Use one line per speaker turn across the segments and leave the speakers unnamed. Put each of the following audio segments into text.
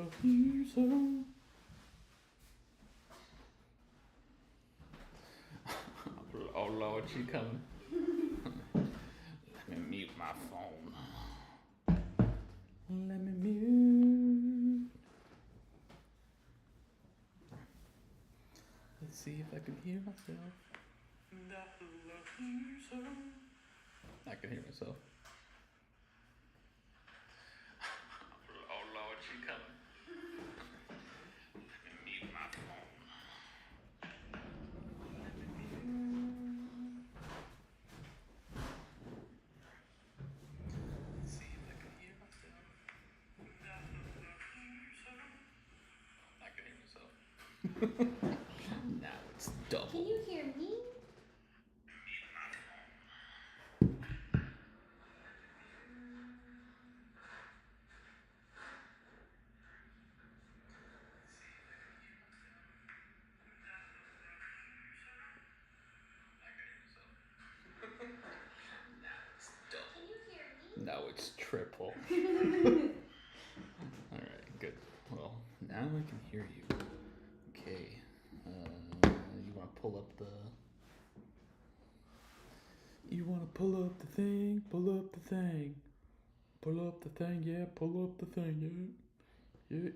love you so. Oh Lord, she coming. Let me mute my phone. Let me mute. Let's see if I can hear myself. I can hear myself. Oh Lord, she coming. Let me mute my phone. Let's see if I can hear myself. I can hear myself. Now it's double.
Can you hear me? Can you hear me?
Now it's triple. Alright, good. Well, now I can hear you. Okay. You want to pull up the... You want to pull up the thing? Pull up the thing. Pull up the thing, yeah. Pull up the thing, yeah. Yeah.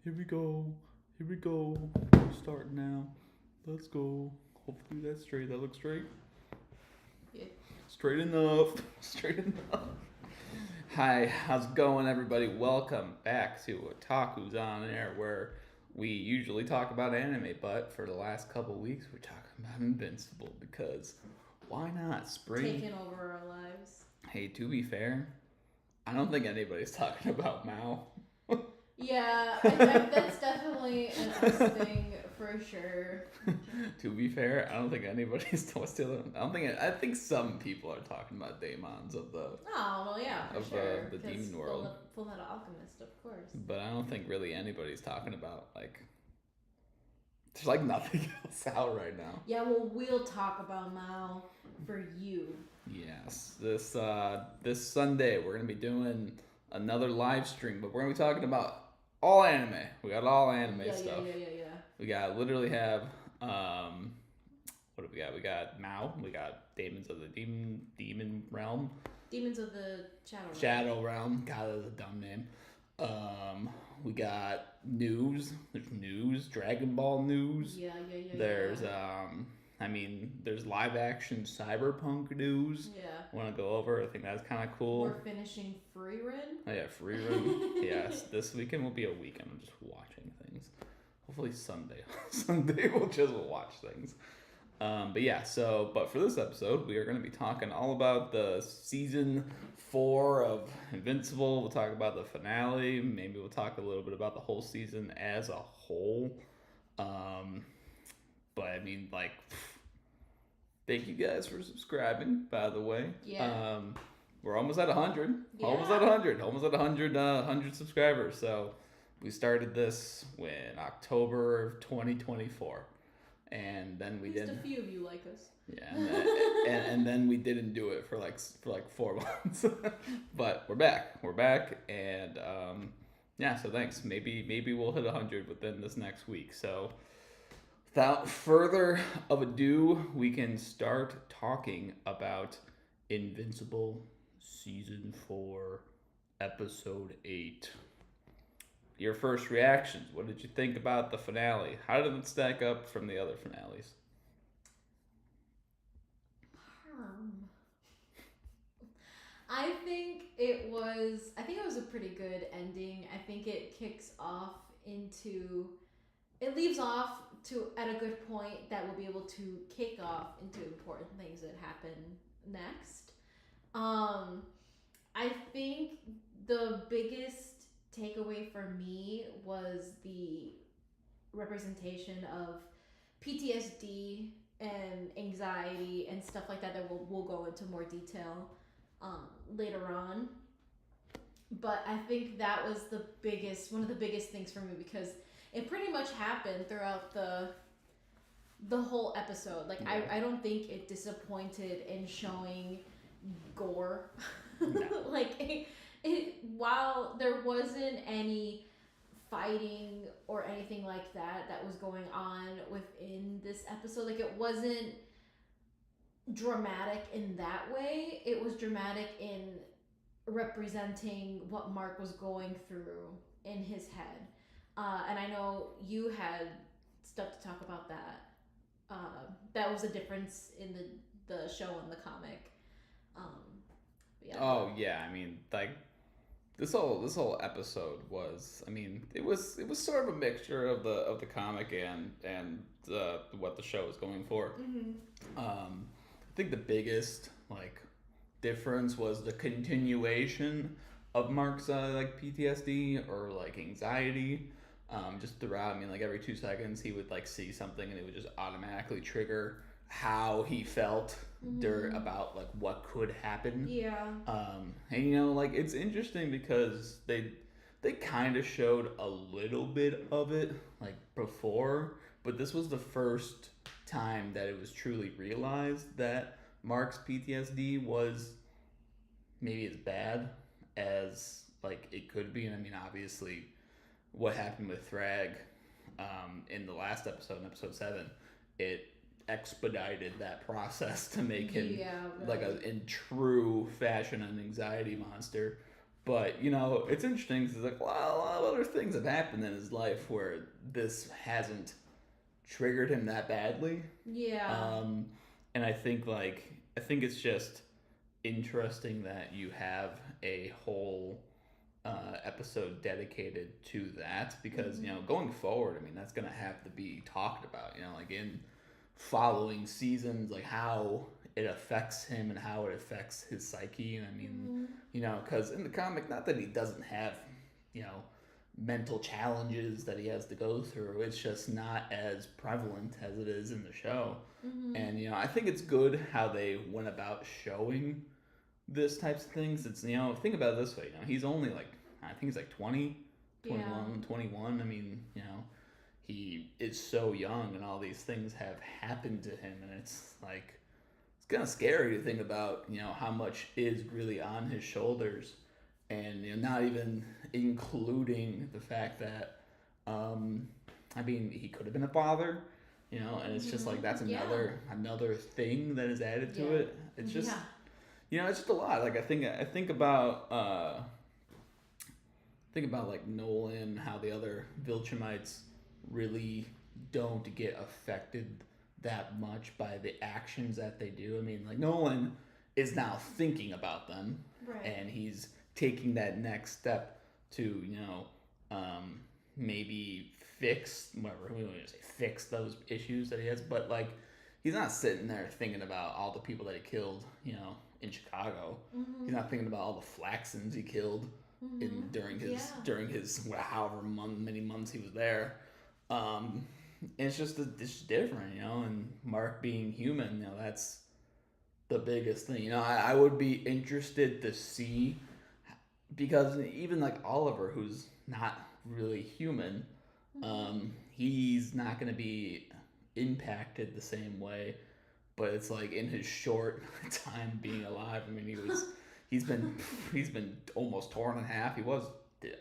Here we go. Here we go. We're starting now. Let's go. Hopefully that's straight. That looks straight.
Yeah.
Straight enough. Straight enough. Hi, how's it going, everybody? Welcome back to Otakus on Air, where we usually talk about anime, but for the last couple weeks, we're talking about Invincible because why not? Spring.
Taking over our lives.
Hey, to be fair, I don't think anybody's talking about Mao.
Yeah, that's definitely an us thing for sure.
To be fair, I don't think anybody's still. I think some people are talking about daemons of the.
Oh well, yeah, for
of
sure.
the demon world.
Full Metal Alchemist, of course.
But I don't think really anybody's talking about like. There's like nothing else out right now.
Yeah, well, we'll talk about Mao for you.
Yes, this Sunday we're gonna be doing another live stream, but we're gonna be talking about all anime. We got all anime stuff.
Yeah.
We got literally have what do we got? We got Mao. We got Demons of the Demon Realm.
Demons of the
Shadow Realm. God, that's a dumb name. We got news. There's news. Dragon Ball news.
Yeah.
There's there's live action cyberpunk news.
Yeah.
Want to go over? I think that's kind of cool.
We're finishing Free Run.
Oh yeah, Free Run. Yes, this weekend will be a weekend of just watching things. Hopefully Sunday we'll just watch things. But for this episode, we are going to be talking all about the season 4 of Invincible. We'll talk about the finale. Maybe we'll talk a little bit about the whole season as a whole. But I mean, like, thank you guys for subscribing, by the way.
Yeah.
We're almost at 100.
Yeah.
Almost at 100 subscribers. So we started this in October of 2024. And then we did.
Just a few of you like us.
Yeah, and then we didn't do it for like 4 months, but we're back, and so thanks. Maybe we'll hit 100 within this next week. So without further of ado, we can start talking about Invincible season 4, episode 8. Your first reactions. What did you think about the finale? How did it stack up from the other finales?
I think it was a pretty good ending. I think it leaves off at a good point that we'll be able to kick off into important things that happen next. I think the biggest takeaway for me was the representation of PTSD and anxiety and stuff like that we'll go into more detail later on. But I think that was one of the biggest things for me, because it pretty much happened throughout the whole episode. Like, yeah. I don't think it disappointed in showing gore.
No.
Like, while there wasn't any fighting or anything like that was going on within this episode, like it wasn't dramatic in that way. It was dramatic in representing what Mark was going through in his head. And I know you had stuff to talk about that. That was a difference in the show and the comic. Um, yeah.
Oh yeah, I mean, like this whole episode was, I mean, it was sort of a mixture of the comic and what the show was going for. I think the biggest like difference was the continuation of Mark's like PTSD or like anxiety. Just throughout, I mean, like every 2 seconds he would like see something and it would just automatically trigger how he felt about like what could happen.
Yeah.
And like it's interesting because they kind of showed a little bit of it like before, but this was the first time that it was truly realized that Mark's PTSD was maybe as bad as like it could be. And I mean, obviously, what happened with Thrag in the last episode, in episode 7, it expedited that process to make him like in true fashion an anxiety monster. But it's interesting because like, well, a lot of other things have happened in his life where this hasn't triggered him that badly.
Yeah.
And I think it's just interesting that you have a whole episode dedicated to that because going forward, I mean, that's gonna have to be talked about. Like in following seasons, like how it affects him and how it affects his psyche. And I mean, because in the comic, not that he doesn't have mental challenges that he has to go through. It's just not as prevalent as it is in the show. And I think it's good how they went about showing this types of things. It's think about it this way. He's only like, I think he's like 20, 21, 21. I mean, he is so young and all these things have happened to him, and it's like it's kind of scary to think about how much is really on his shoulders, and not even including the fact that I mean, he could have been a father, and it's just like that's another thing that is added to it. It's just it's just a lot. Like I think about like Nolan, how the other Viltrumites really don't get affected that much by the actions that they do. I mean, like Nolan is now thinking about them,
Right.
and he's taking that next step to maybe fix whatever we want to say, fix those issues that he has. But like, he's not sitting there thinking about all the people that he killed, in Chicago. He's not thinking about all the Flaxons he killed during his however many months he was there. It's just it's different, and Mark being human, that's the biggest thing. I would be interested to see, because even like Oliver, who's not really human, he's not going to be impacted the same way. But it's like in his short time being alive, I mean, he's been almost torn in half. He was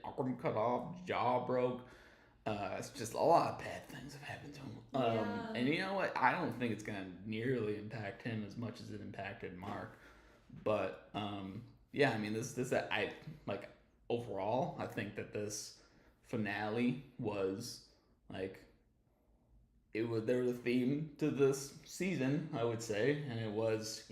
arm cut off, jaw broke. It's just a lot of bad things have happened to him. And you know what? I don't think it's gonna nearly impact him as much as it impacted Mark. But yeah, I mean, this I like overall. I think that this finale was like, there was a theme to this season, I would say, and it was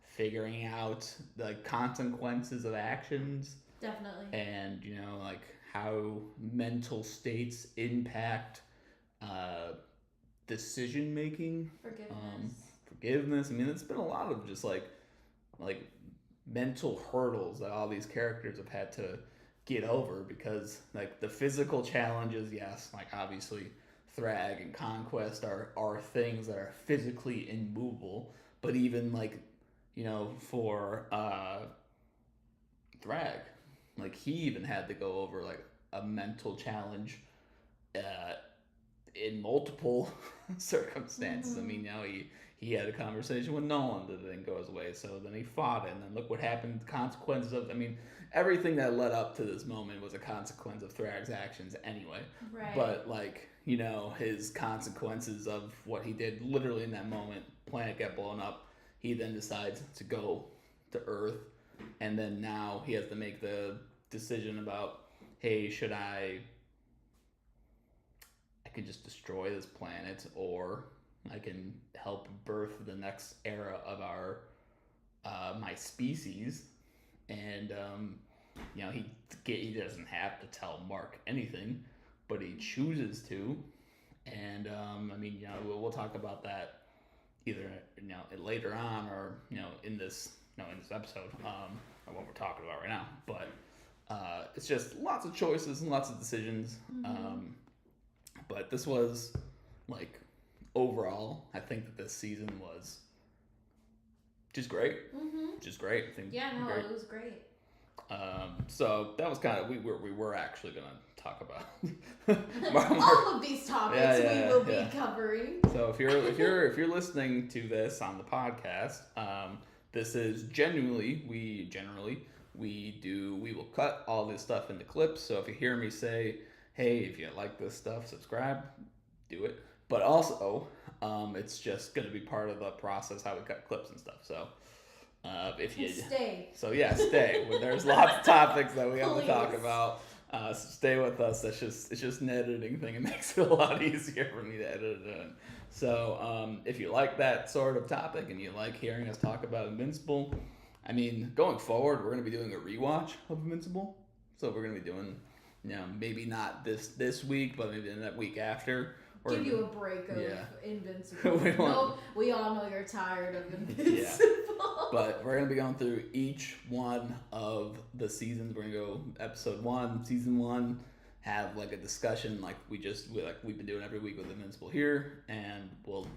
figuring out the consequences of actions.
Definitely.
And like how mental states impact decision making, forgiveness. I mean, it's been a lot of just like mental hurdles that all these characters have had to get over, because like the physical challenges, yes, like obviously Thrag and Conquest are things that are physically immovable, but even like for Thrag, like he even had to go over like a mental challenge in multiple circumstances. I mean, he had a conversation with Nolan that didn't go his way. So then he fought it, and then look what happened. The consequences of, I mean, everything that led up to this moment was a consequence of Thrag's actions anyway.
Right.
But like, you know, his consequences of what he did literally in that moment, planet got blown up. He then decides to go to Earth, and then now he has to make the decision about, hey, should I could just destroy this planet, or I can help birth the next era of our my species. And you know, he doesn't have to tell Mark anything, but he chooses to. And I mean, you know, we'll talk about that either, you know, later on, or, you know, in this episode, or what we're talking about right now. But it's just lots of choices and lots of decisions. But this was, like, overall, I think that this season was just great. Just great. I think
it was great.
So that was kind of, we were actually gonna talk about
all of these topics we will be covering.
So if you're listening to this on the podcast, this is we will cut all this stuff into clips. So if you hear me say, hey, if you like this stuff, subscribe, do it. But also, it's just going to be part of the process how we cut clips and stuff. So if you
stay.
So yeah, stay. There's lots of topics that we have to talk about. So stay with us. It's just an editing thing. It makes it a lot easier for me to edit it in. So if you like that sort of topic and you like hearing us talk about Invincible, I mean, going forward, we're going to be doing a rewatch of Invincible. So we're going to be doing, you know, maybe not this week, but maybe that week after.
Give you a break of Invincible. We all know you're tired of Invincible.
But we're going to be going through each one of the seasons. We're going to go episode 1, season 1, have like a discussion like we've been doing every week with Invincible here, and we'll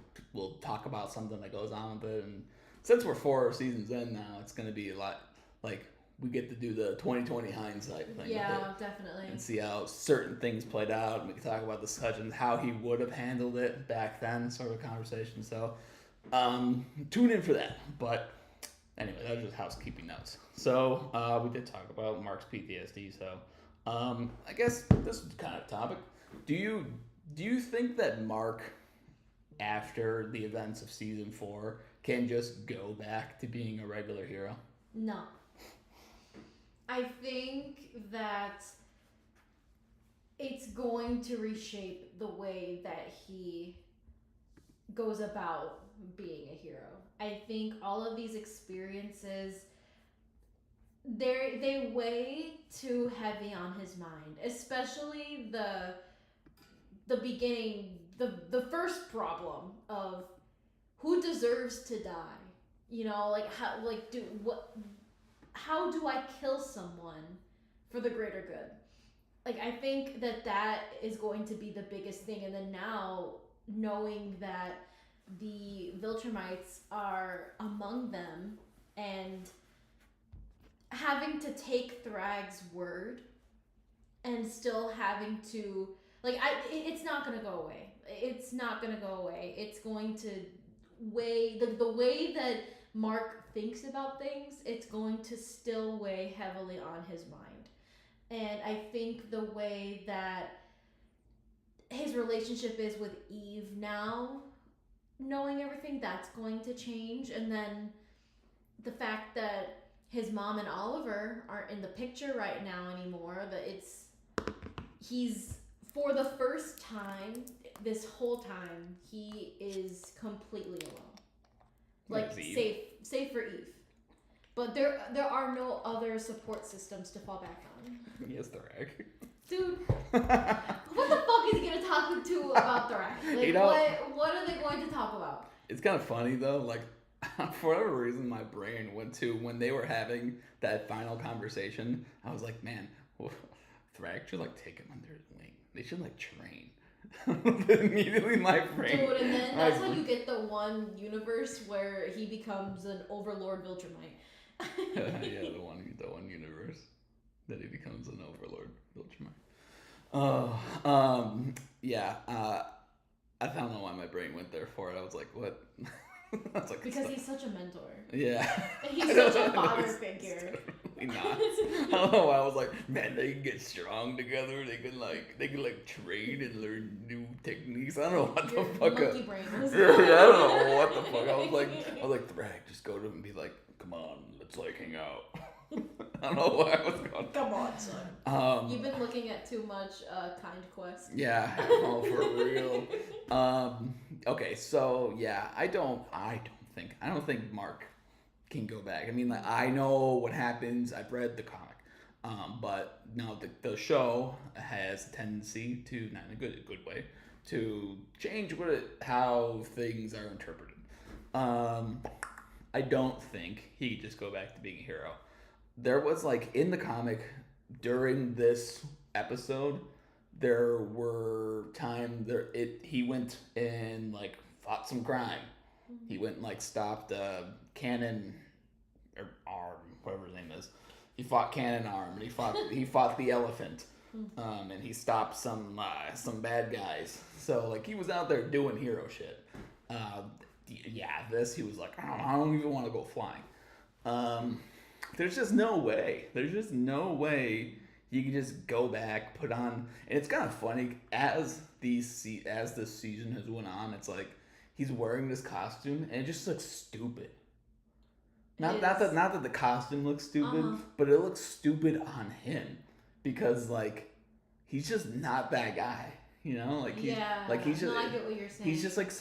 talk about something that goes on with it. And since we're 4 seasons in now, it's going to be a lot like we get to do the 2020 hindsight thing.
Yeah, definitely.
And see how certain things played out. And we can talk about discussions, how he would have handled it back then, sort of conversation. So tune in for that. But anyway, that was just housekeeping notes. So we did talk about Mark's PTSD. So I guess this is kind of a topic. Do you think that Mark, after the events of season 4, can just go back to being a regular hero?
No. I think that it's going to reshape the way that he goes about being a hero. I think all of these experiences, they weigh too heavy on his mind, especially the beginning, the first problem of who deserves to die. You know, like how do I kill someone for the greater good? Like, I think that is going to be the biggest thing. And then now, knowing that the Viltrumites are among them, and having to take Thrag's word, and still having to, like, it's not going to go away. It's not going to go away. It's going to weigh, the way that Mark thinks about things, it's going to still weigh heavily on his mind. And I think the way that his relationship is with Eve now, knowing everything, that's going to change. And then the fact that his mom and Oliver aren't in the picture right now anymore, that he's, for the first time, this whole time, he is completely alone. Like, safe for Eve. But there are no other support systems to fall back on.
Yes, Thrag.
Dude, what the fuck is he gonna talk to about Thrag? Like, you know, what are they going to talk about?
It's kind of funny though, like, for whatever reason my brain went to when they were having that final conversation. I was like, man, Thrag should like take him under his wing. They should like train. Immediately my brain.
Dude, and then that's how you get the one universe where he becomes an overlord Viltrumite.
Yeah, the one universe that he becomes an overlord Viltrumite. Yeah. I don't know why my brain went there for it. I was like, what? I was like,
because he's such a mentor.
yeah.
He's such a father figure.
Not. I don't know why I was like, man, they can get strong together. They can like train and learn new techniques. I don't know what
Your
the fuck.
monkey brain was.
Yeah, I don't know what the fuck. I was like, Thrag, just go to him and be like, come on, let's like hang out. I don't know why I was going.
Come on, son. You've been looking at too much Kind Quest.
Yeah, oh, for real. Okay, so yeah, I don't think Mark can go back. I mean, like, I know what happens. I've read the comic, but now the show has a tendency to, not in a good way, to change how things are interpreted. I don't think he could just go back to being a hero. There was, like, in the comic during this episode, there were times he went and like fought some crime. He went and like stopped Cannon or Arm, whatever his name is. He fought Cannon Arm, and he fought the elephant, and he stopped some bad guys. So like he was out there doing hero shit. This he was like, I don't even want to go flying. There's just no way. You can just go back, put on, and it's kind of funny as this season has went on. It's like he's wearing this costume, and it just looks stupid. Not that the costume looks stupid, but it looks stupid on him because like he's just not that guy, you know. Like he's
I get what you're saying.
He's just like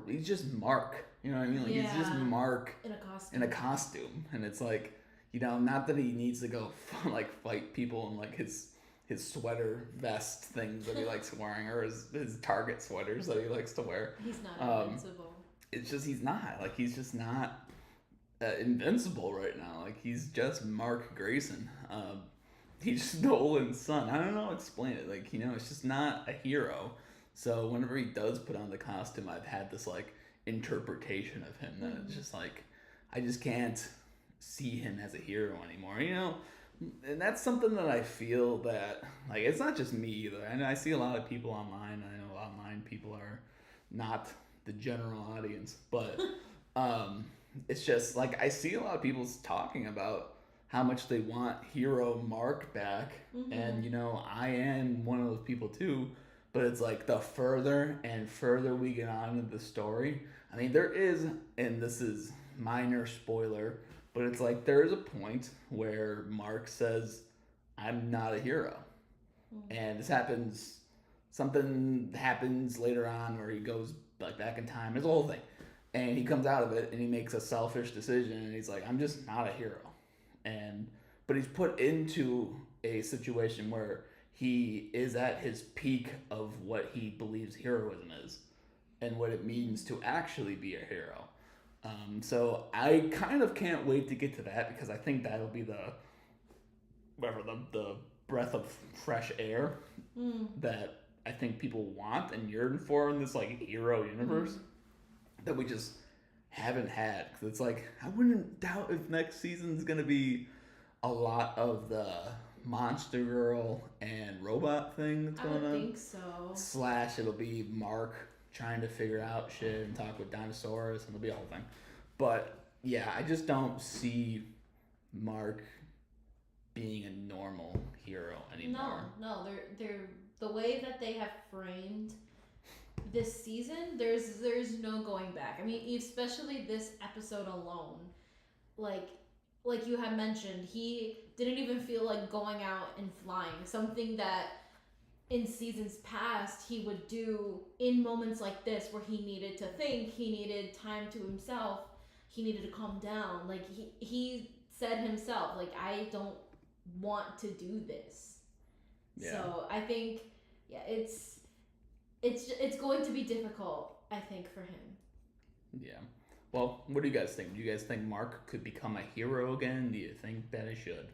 he's just Mark, you know what I mean? Like he's just Mark in a costume, and it's like. You know, not that he needs to go like fight people in like his sweater vest things that he likes wearing, or his Target sweaters that he likes to wear.
He's not invincible.
It's just he's just not invincible right now. Like he's just Mark Grayson. He's Nolan's son. I don't know how to explain it. Like, you know, it's just not a hero. So whenever he does put on the costume, I've had this like interpretation of him that it's just like I just can't see him as a hero anymore, you know. And that's something that I feel that like it's not just me either. And I see a lot of people online. I know online people are not the general audience, but it's just like I see a lot of people talking about how much they want hero Mark back, and you know I am one of those people too. But it's like the further and further we get on into the story. I mean, there is, and this is minor spoiler. But it's like there is a point where Mark says, I'm not a hero. And something happens later on where he goes like back in time. It's a whole thing. And he comes out of it and he makes a selfish decision and he's like, I'm just not a hero. But he's put into a situation where he is at his peak of what he believes heroism is and what it means to actually be a hero. So I kind of can't wait to get to that because I think that'll be the breath of fresh air that I think people want and yearn for in this like hero universe that we just haven't had. Because it's like I wouldn't doubt if next season's gonna be a lot of the Monster Girl and robot thing that's going on.
I would think so.
/ it'll be Mark trying to figure out shit and talk with dinosaurs, and it'll be a whole thing. But yeah, I just don't see Mark being a normal hero anymore.
No, they're the way that they have framed this season. There's no going back. I mean, especially this episode alone, like you had mentioned, he didn't even feel like going out and flying. Something that in seasons past he would do in moments like this where he needed to think, he needed time to himself, he needed to calm down. Like he said himself, like, I don't want to do this. Yeah. So I think it's going to be difficult, I think, for him.
Yeah. Well, what do you guys think? Do you guys think Mark could become a hero again? Do you think that he should?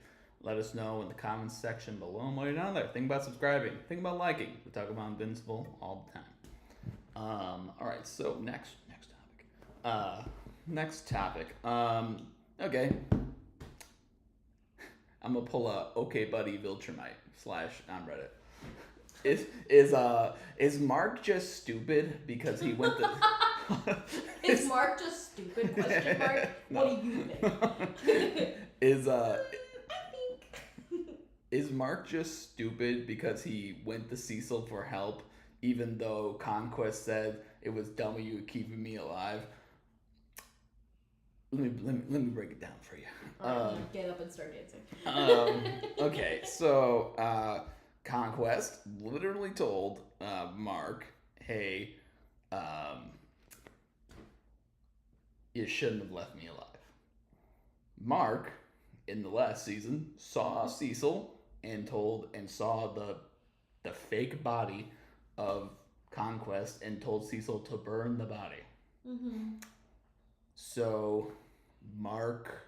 Let us know in the comments section below. And while you're down there, think about subscribing. Think about liking. We talk about Invincible all the time. All right, so next topic. Okay. I'm gonna pull a okay buddy Viltrumite / on Reddit. Is Mark just stupid because he went to
Is Mark just stupid? Question mark.
No.
What do you think?
is
I think.
is Mark just stupid because he went to Cecil for help, even though Conquest said it was dumb of you keeping me alive? Let me break it down for you.
Alright, get up and start dancing.
Okay, so Conquest literally told Mark, "Hey, you shouldn't have left me alive." Mark, in the last season, saw Cecil and saw the fake body of Conquest and told Cecil to burn the body.
Mm-hmm.
So Mark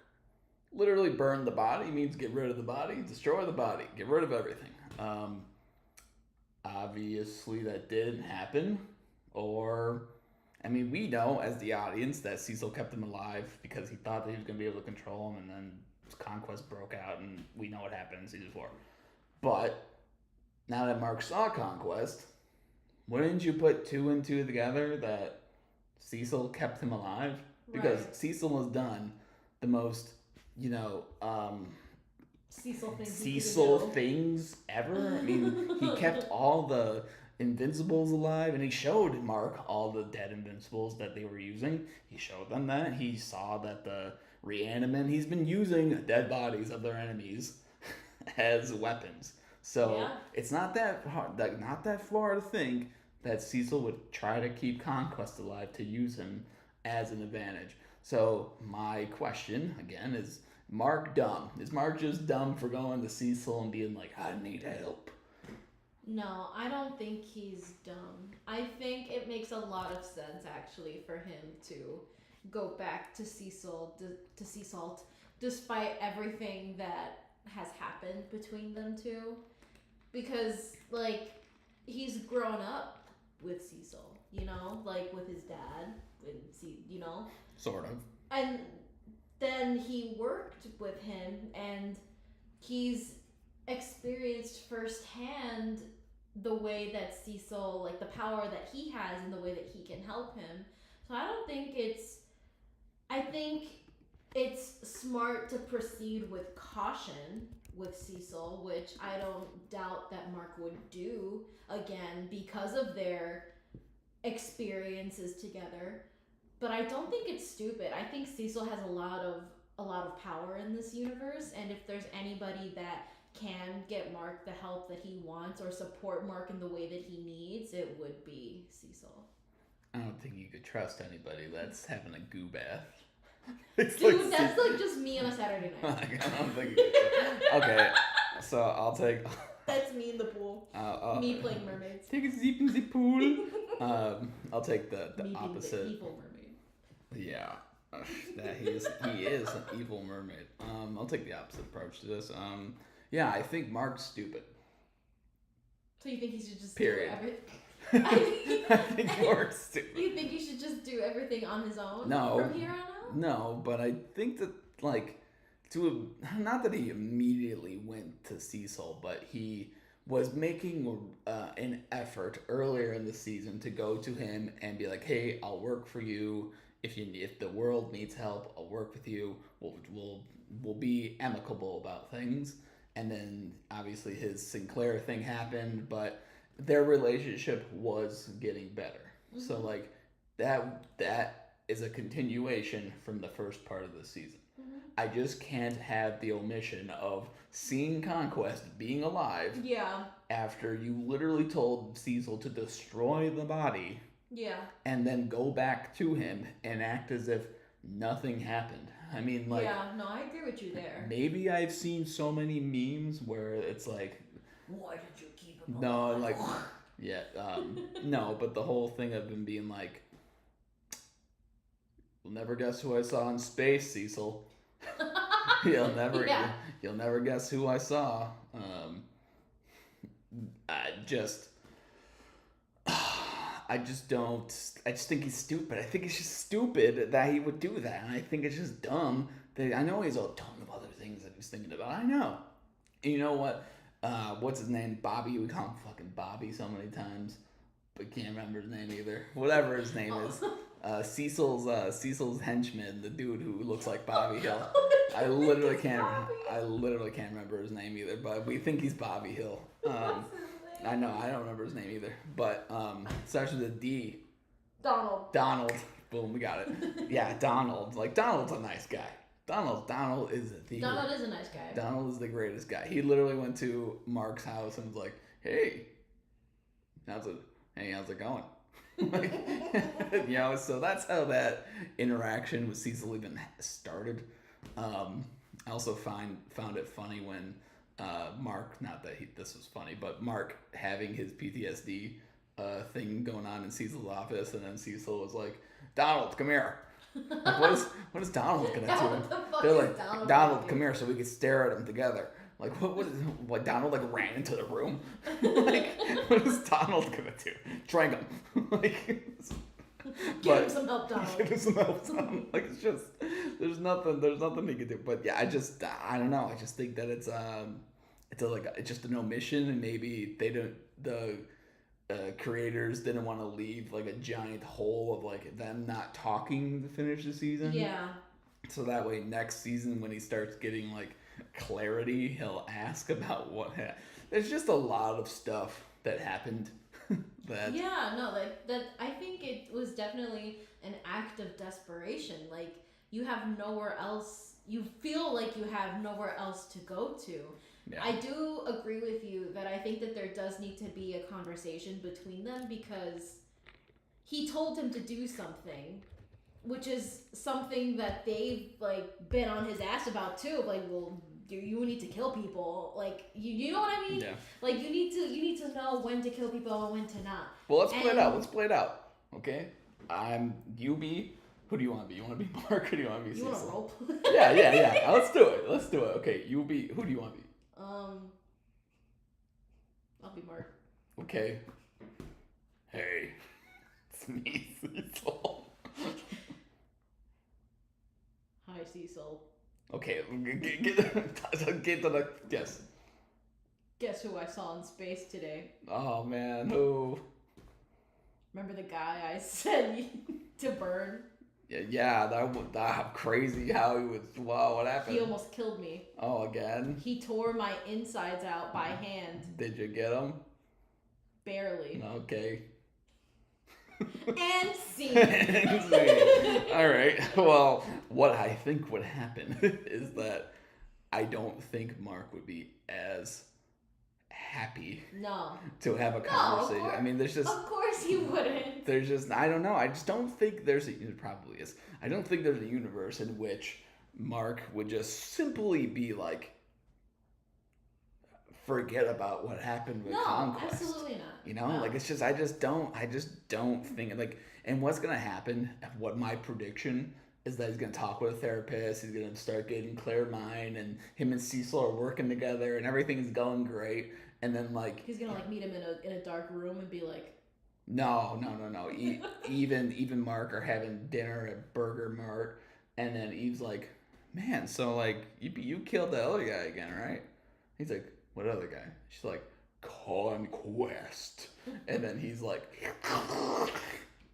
literally burned the body means get rid of the body, destroy the body, get rid of everything. Obviously that didn't happen, or I mean, we know as the audience that Cecil kept him alive because he thought that he was going to be able to control him, and then Conquest broke out, and we know what happened in season 4. But now that Mark saw Conquest, wouldn't you put 2 and 2 together that Cecil kept him alive? Because
Right.
Cecil has done the most,
Cecil
things ever. I mean, he kept all the Invincibles alive, and he showed Mark all the dead Invincibles that they were using. He showed them that. He saw that the reanimant, he's been using dead bodies of their enemies as weapons. So
Yeah.
it's not that hard, not that far to think that Cecil would try to keep Conquest alive to use him as an advantage. So my question again is Mark dumb? Is Mark just dumb for going to Cecil and being like, I need help?
No, I don't think he's dumb. I think it makes a lot of sense actually for him to go back to Cecil, to Sea Salt, despite everything that has happened between them two. Because, like, he's grown up with Cecil, like with his dad,
Sort of.
And then he worked with him, and he's experienced firsthand the way that Cecil, like the power that he has and the way that he can help him. So I think it's smart to proceed with caution with Cecil, which I don't doubt that Mark would do again because of their experiences together. But I don't think it's stupid. I think Cecil has a lot of power in this universe, and if there's anybody that can get Mark the help that he wants or support Mark in the way that he needs, it would be Cecil.
I don't think you could trust anybody that's having a goo bath.
Dude, that's like just me on a Saturday night.
I don't think you could. Okay, so I'll take.
That's me in the pool. Me playing mermaids.
Take a zip in the pool. I'll take the
me
opposite.
Being the evil mermaid.
Yeah, that he is an evil mermaid. I'll take the opposite approach to this. Yeah, I think Mark's stupid.
So you think he should just
Period.
do everything?
I think Mark's stupid.
You think he should just do everything on his own?
No.
From here on out?
No, but I think that not that he immediately went to Cecil, but he was making an effort earlier in the season to go to him and be like, "Hey, I'll work for you. If the world needs help, I'll work with you. We'll be amicable about things." And then obviously his Sinclair thing happened, but their relationship was getting better. Mm-hmm. So like that is a continuation from the first part of the season. Mm-hmm. I just can't have the omission of seeing Conquest being alive.
Yeah.
After you literally told Cecil to destroy the body.
Yeah.
And then go back to him and act as if nothing happened. I mean, like...
Yeah, no, I agree with you there.
Maybe I've seen so many memes where it's like...
Why did you keep him
No,
alive?
like... Yeah, no, but the whole thing of him being like... You'll never guess who I saw in space, Cecil. You'll never guess who I saw. I just think he's stupid. I think it's just stupid that he would do that. And I think it's just dumb. I know he has a ton of other things that he's thinking about. I know. And you know what? What's his name? Bobby. We call him fucking Bobby so many times. But can't remember his name either. Whatever his name is. Cecil's henchman, the dude who looks like Bobby Hill. I
Think
literally
it's
can't.
Bobby.
I literally can't remember his name either. But we think he's Bobby Hill.
What's his
I
name?
know. I don't remember his name either. But starts with a D.
Donald.
Donald. Boom. We got it. Yeah, Donald. Like Donald's a nice guy. Donald is the.
Donald is a nice guy.
Donald is the greatest guy. He literally went to Mark's house and was like, "Hey, how's it going?" Like, so that's how that interaction with Cecil even started. I also found it funny when Mark, not that this was funny, but Mark having his PTSD thing going on in Cecil's office, and then Cecil was like, "Donald, come here." Like, what is Donald gonna
Yeah,
do?
what the fuck
They're
is
like,
Donald
"Donald,
gonna
come
do?"
here," so we could stare at him together. Like, what Donald like ran into the room? Like, what is Donald gonna do? Drag him. Like,
Give him some help, Donald.
give him some help, Donald. Like, it's just there's nothing he can do. But yeah, I don't know. I just think that it's just an omission, and maybe the creators didn't want to leave like a giant hole of like them not talking to finish the season.
Yeah.
So that way next season when he starts getting like clarity, he'll ask about what happened. There's just a lot of stuff that happened that
Yeah, no, like that. I think it was definitely an act of desperation. Like you have nowhere else. You feel like you have nowhere else to go to.
yeah.
I do agree with you that I think that there does need to be a conversation between them because he told him to do something, which is something that they've like been on his ass about too. Like, well, you need to kill people. Like, you know what I mean?
Yeah.
Like, you need to know when to kill people and when to not.
Well, let's play it out. Okay? You be. Who do you want to be? You want to be Mark or do you want to be
You
Cecil?
want to rope?
Yeah. Let's do it. Okay, you be. Who do you want to be?
I'll be Mark.
Okay. Hey, it's me, Cecil.
Hi, Cecil.
Okay, get to the yes.
Guess who I saw in space today?
Oh man, who?
Remember the guy I said to burn?
Yeah, that crazy how he was. Wow, what happened?
He almost killed me.
Oh, again?
He tore my insides out by hand.
Did you get him?
Barely.
Okay.
And scene.
All right. Well, what I think would happen is that I don't think Mark would be as happy
No.
to have a conversation.
Course,
I mean, there's just
of course he wouldn't.
there's just I don't know. I just don't think it probably is. I don't think there's a universe in which Mark would just simply be like forget about what happened with Conquest.
Absolutely not.
You know,
No.
like it's just I just don't think like. And what's gonna happen? What my prediction is that he's gonna talk with a therapist. He's gonna start getting clear mind, and him and Cecil are working together, and everything's going great. And then like
he's gonna like meet him in a dark room and be like,
no. Even Mark are having dinner at Burger Mart, and then Eve's like, man, so like you killed the other guy again, right? He's like, what other guy? She's like, Conquest, and then he's like.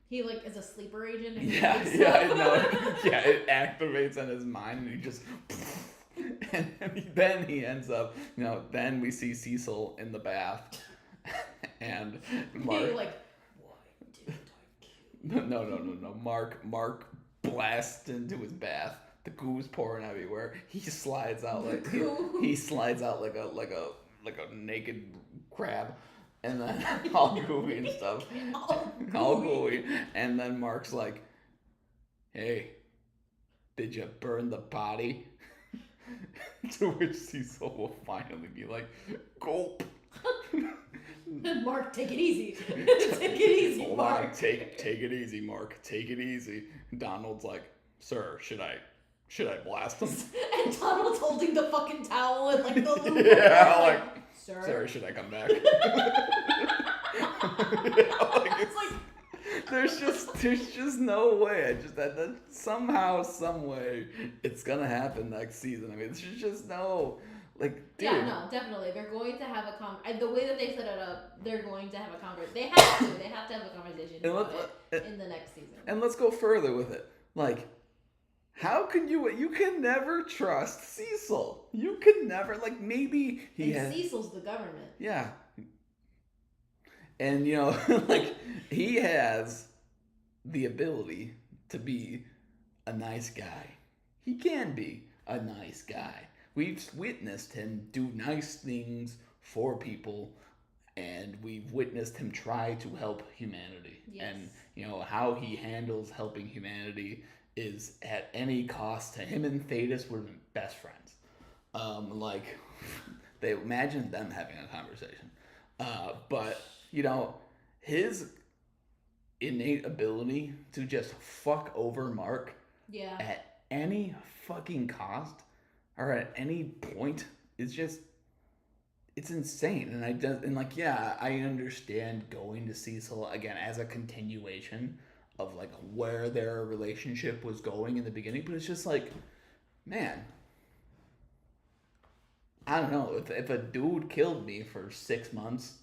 he like is a sleeper agent. And
Yeah, it activates in his mind, and he just, and then he ends up, then we see Cecil in the bath, and Mark,
like, why didn't I kill you?
no, Mark blasts into his bath. The goo's pouring everywhere. He slides out like he slides out like a naked crab. And then all gooey and stuff. All gooey. And then Mark's like, hey, did you burn the body? To which Cecil will finally be like, gulp.
Mark, take it easy. Take it easy,
Hold
Mark.
on, take it easy, Mark. Take it easy. Donald's like, sir, should I blast him?
And Donald's holding the fucking towel and like the little
Yeah, like,
sir,
should I come back? It's like there's just no way. I just that somehow, some way, it's gonna happen next season. I mean, there's just no Like, dude.
Yeah, no, definitely. They're going to have the way that they set it up, they're going to have a conversation. They have to. They have to have a conversation
And
about it in the next season.
and let's go further with it. Like, how can you can never trust Cecil. You can never, like, maybe
Cecil's the government.
Yeah. And like, he has the ability to be a nice guy. He can be a nice guy. We've witnessed him do nice things for people, and we've witnessed him try to help humanity.
Yes.
And how he handles helping humanity is at any cost. To him and Thetis were best friends. Like, they imagine them having a conversation. But his innate ability to just fuck over Mark at any fucking cost or at any point is just, it's insane. And I understand going to Cecil again as a continuation of like where their relationship was going in the beginning, but it's just like, man, I don't know, if a dude killed me for 6 months,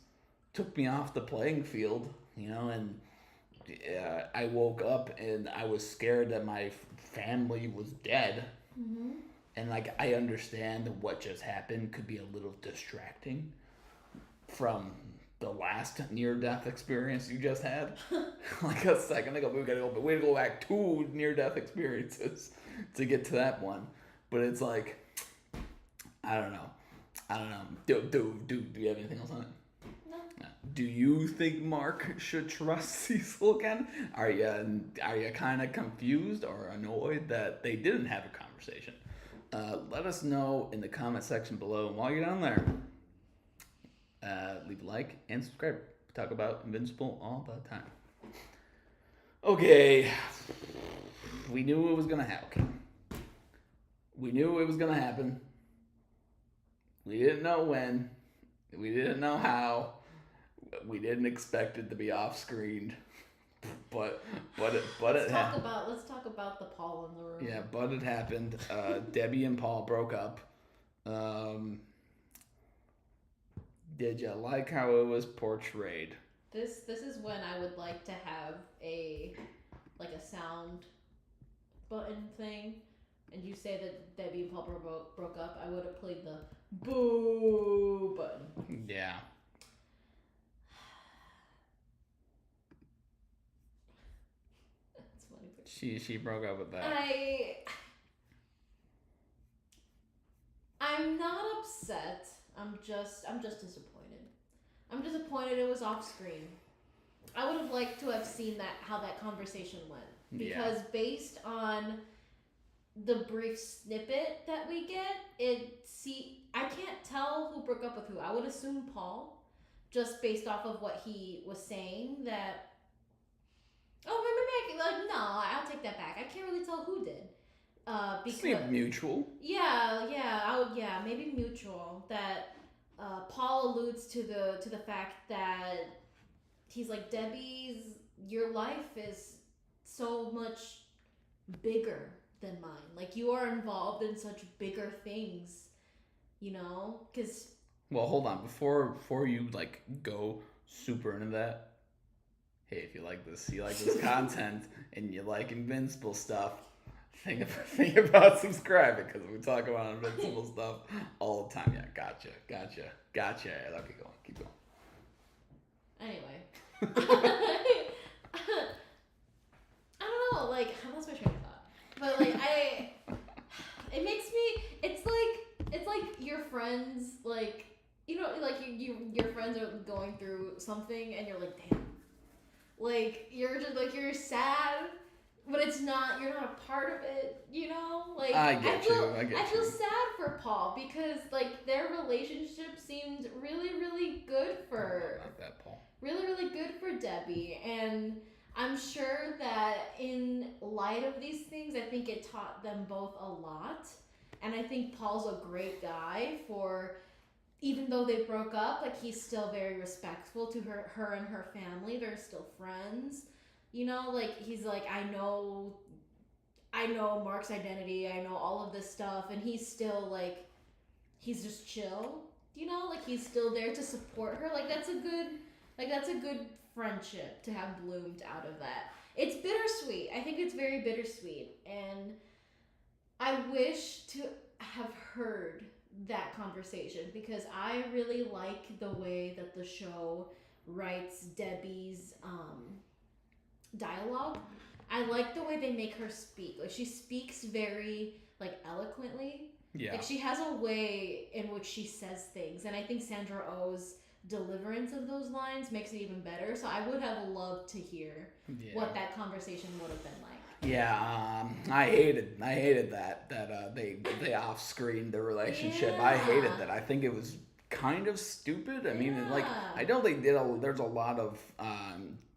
took me off the playing field, and I woke up and I was scared that my family was dead.
Mm-hmm.
And like, I understand what just happened could be a little distracting from the last near-death experience you just had. Like a second ago, we had to go back 2 near-death experiences to get to that one. But it's like, I don't know. Do you have anything else on it?
No.
Do you think Mark should trust Cecil again? Are you kind of confused or annoyed that they didn't have a conversation? Let us know in the comment section below. And while you're down there, leave a like and subscribe. We talk about Invincible all the time. Okay. We knew it was going to happen. We knew it was going to happen. We didn't know when. We didn't know how. We didn't expect it to be off screen. But it happened.
Let's talk about the Paul in the room.
Yeah, but it happened. Debbie and Paul broke up. Did you like how it was portrayed?
This is when I would like to have a sound button thing, and you say that Debbie and Paul broke up. I would have played the boo button.
Yeah.
That's funny.
She broke up with that.
I'm not upset. I'm just disappointed. I'm disappointed it was off screen. I would have liked to have seen how that conversation went, because based on the brief snippet that we get, I can't tell who broke up with who. I would assume Paul, just based off of what he was saying. That maybe I'll take that back. I can't really tell who did. Because
mutual.
Yeah, maybe mutual. That Paul alludes to the fact that he's like, your life is so much bigger than mine. Like, you are involved in such bigger things, because.
Well, hold on, before you like go super into that. Hey, if you like this content and you like Invincible stuff, think about subscribing, because we talk about Invincible stuff all the time. Yeah, gotcha. Okay, keep going.
Anyway. I don't know, like, I lost my train of thought. But like, it makes me, it's like your friends, like, like your friends are going through something and you're like, damn. Like, you're just like, you're sad, but you're not a part of it, Like,
I feel
sad for Paul, because like their relationship seemed really, really good for
that, Paul.
Really, really good for Debbie, and I'm sure that in light of these things, I think it taught them both a lot. And I think Paul's a great guy even though they broke up, like, he's still very respectful to her and her family. They're still friends. Like, he's like, I know Mark's identity. I know all of this stuff. And he's still, like, he's just chill, you know, like he's still there to support her. That's a good friendship to have bloomed out of that. It's bittersweet. I think it's very bittersweet, and I wish to have heard that conversation because I really like the way that the show writes Debbie's dialogue. I like the way they make her speak. Like she speaks very like eloquently.
Yeah.
Like she has a way in which she says things, and I think Sandra Oh's deliverance of those lines makes it even better. So I would have loved to hear what that conversation would have been like.
Yeah, I hated that they off screened the relationship. I hated that. I think it was kind of stupid. I mean, like I know they did. There's a lot of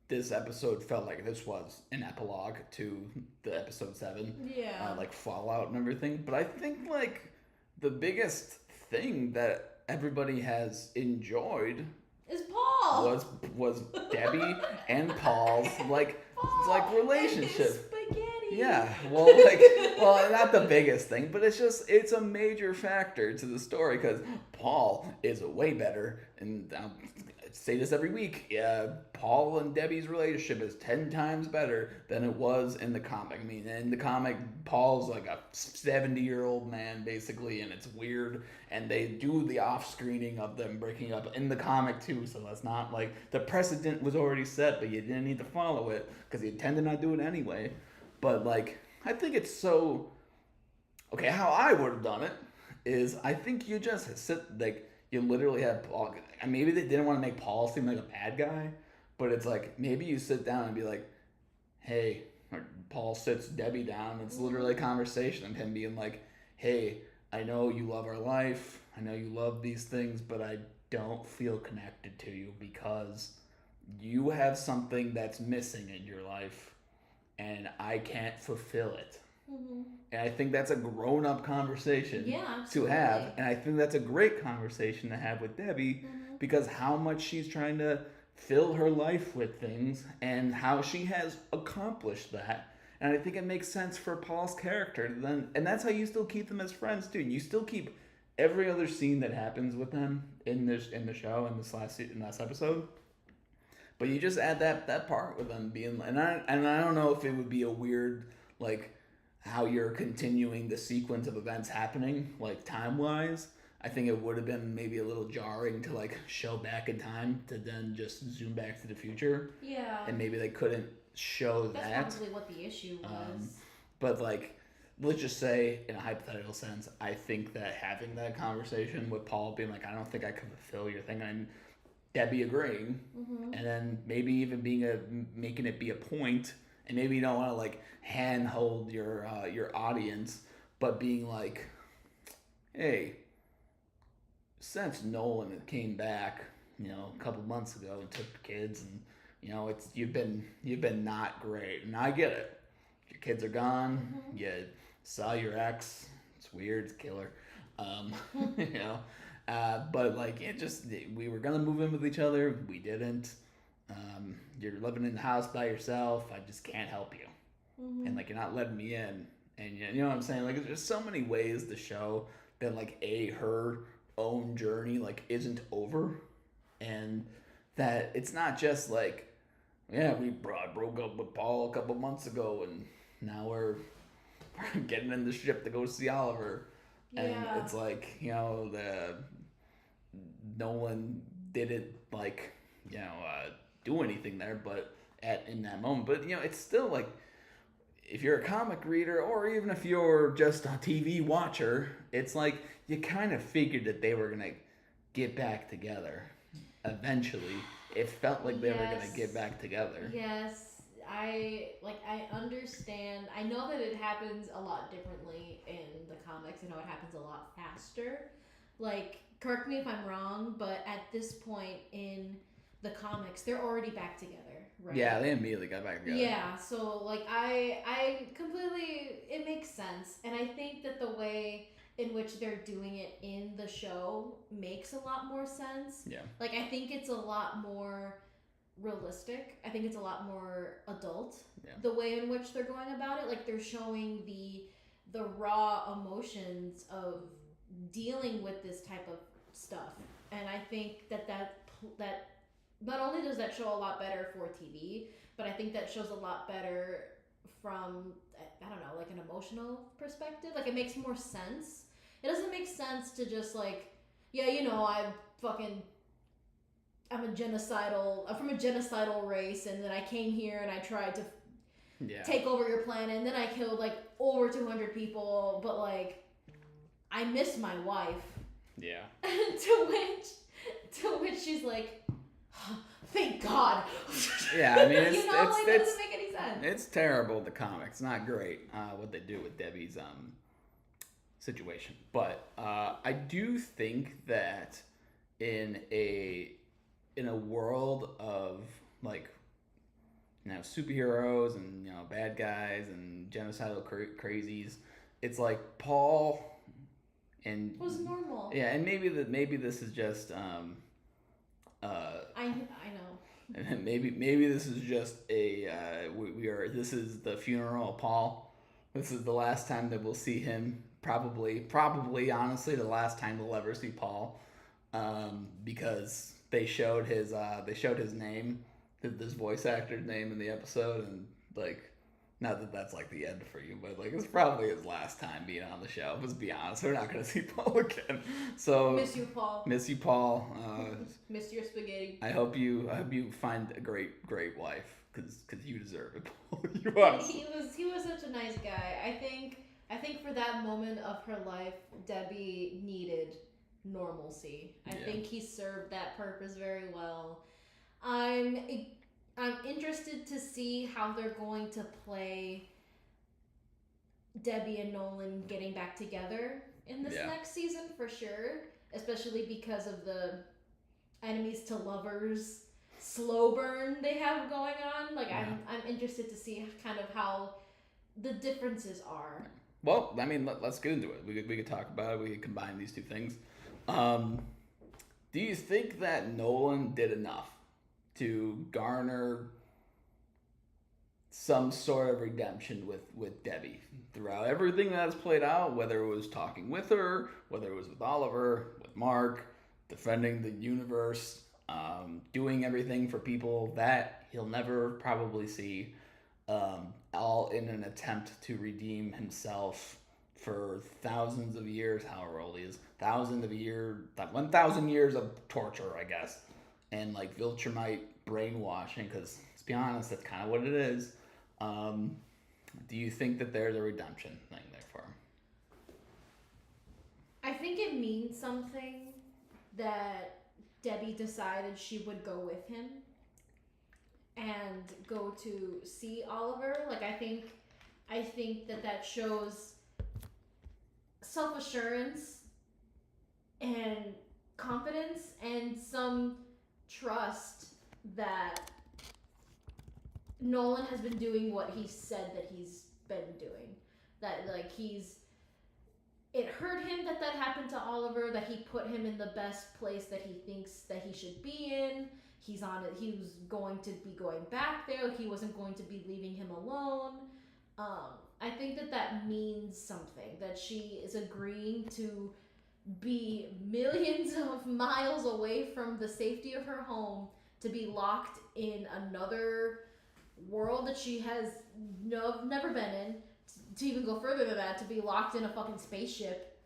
this episode felt like this was an epilogue to the episode 7.
Yeah.
Like Fallout and everything. But I think like the biggest thing that everybody has enjoyed
is Paul.
Was Debbie and Paul's like relationship. Yeah, well, not the biggest thing, but it's a major factor to the story because Paul is way better, and I say this every week. Yeah, Paul and Debbie's relationship is 10 times better than it was in the comic. I mean, in the comic, Paul's like a 70-year-old man basically, and it's weird. And they do the off-screening of them breaking up in the comic too, so that's not like the precedent was already set, but you didn't need to follow it because you tend to not do it anyway. But like, I think it's so okay. How I would have done it is, I think you just sit like you literally have Paul. And maybe they didn't want to make Paul seem like a bad guy, but it's like maybe you sit down and be like, "Hey," or Paul sits Debbie down. It's literally a conversation of him being like, "Hey, I know you love our life. I know you love these things, but I don't feel connected to you because you have something that's missing in your life, and I can't fulfill it." Mm-hmm. And I think that's a grown-up conversation to have. And I think that's a great conversation to have with Debbie because how much she's trying to fill her life with things and how she has accomplished that. And I think it makes sense for Paul's character then, and that's how you still keep them as friends too. You still keep every other scene that happens with them in the show in this last episode. But you just add that part with them being, and I don't know if it would be a weird like how you're continuing the sequence of events happening like time wise. I think it would have been maybe a little jarring to like show back in time to then just zoom back to the future.
Yeah.
And maybe they couldn't show that.
That's probably what the issue was.
But like, let's just say in a hypothetical sense, I think that having that conversation with Paul being like, I don't think I can fulfill your thing, and Debbie agreeing, and then maybe even making it be a point, and maybe you don't want to like handhold your audience, but being like, hey, since Nolan came back, a couple months ago and took the kids, and it's you've been not great, and I get it. Your kids are gone. You saw your ex. It's weird. It's a killer. But like we were gonna move in with each other. We didn't. You're living in the house by yourself. I just can't help you. And like you're not letting me in. And you know what I'm saying? Like there's so many ways to show that like her own journey like isn't over, and that it's not just like, yeah, we broke up with Paul a couple months ago and now we're getting in the ship to go see Oliver. And it's like, the Nolan didn't like, do anything there, but in that moment. But it's still like, if you're a comic reader or even if you're just a TV watcher, it's like you kind of figured that they were gonna get back together eventually. It felt like they were gonna get back together.
Yes, I understand. I know that it happens a lot differently in the comics. I know it happens a lot faster. Like, correct me if I'm wrong, but at this point in the comics, they're already back together, right?
Yeah, they immediately got back together.
Yeah, so like I completely, it makes sense, and I think that the way in which they're doing it in the show makes a lot more sense.
Yeah.
Like I think it's a lot more realistic. I think it's a lot more adult. Yeah. The way in which they're going about it, like they're showing the raw emotions of dealing with this type of stuff. And I think that not only does that show a lot better for TV, but I think that shows a lot better from, I don't know, like an emotional perspective. Like it makes more sense. It doesn't make sense to just like, yeah, you know, I'm from a genocidal race, and then I came here and I tried to
Yeah.
take over your planet, and then I killed like over 200 people, but like I miss my wife.
Yeah.
to which she's like, oh, thank God.
Yeah, I mean,
you know, like that doesn't make any sense.
It's terrible. The comic, it's not great what they do with Debbie's situation, but I do think that in a world of like, you know, superheroes and, you know, bad guys and genocidal crazies, it's like Paul and
it was normal.
Yeah, and maybe this is just
I know.
and maybe this is just this is the funeral of Paul. This is the last time that we'll see him. Probably honestly the last time we'll ever see Paul, because they showed his name, this voice actor's name in the episode, and like, not that that's like the end for you, but like it's probably his last time being on the show. Let's be honest, we're not gonna see Paul again. So
miss you, Paul.
Miss you, Paul.
Miss your spaghetti.
I hope you find a great wife, because you deserve it, Paul.
He was such a nice guy. I think for that moment of her life, Debbie needed normalcy. I think he served that purpose very well. I'm interested to see how they're going to play Debbie and Nolan getting back together in this next season for sure, especially because of the enemies to lovers slow burn they have going on. Like I'm interested to see kind of how the differences are.
Well, I mean, let's get into it. We could talk about it. We could combine these two things. Do you think that Nolan did enough to garner some sort of redemption with Debbie throughout everything that's played out, whether it was talking with her, whether it was with Oliver, with Mark, defending the universe, doing everything for people that he'll never probably see, all in an attempt to redeem himself for thousands of years, however old he is, 1,000 years of torture, I guess, and like Viltrumite brainwashing, because let's be honest, that's kind of what it is. Do you think that there's a redemption thing there for him?
I think it means something that Debbie decided she would go with him and go to see Oliver. Like I think that shows self-assurance and confidence and some trust that Nolan has been doing what he said that he's been doing. That like it hurt him that happened to Oliver, that he put him in the best place that he thinks that he should be in. He was going to be going back there. He wasn't going to be leaving him alone. I think that means something, that she is agreeing to be millions of miles away from the safety of her home, to be locked in another world that she has never been in, to even go further than that, to be locked in a fucking spaceship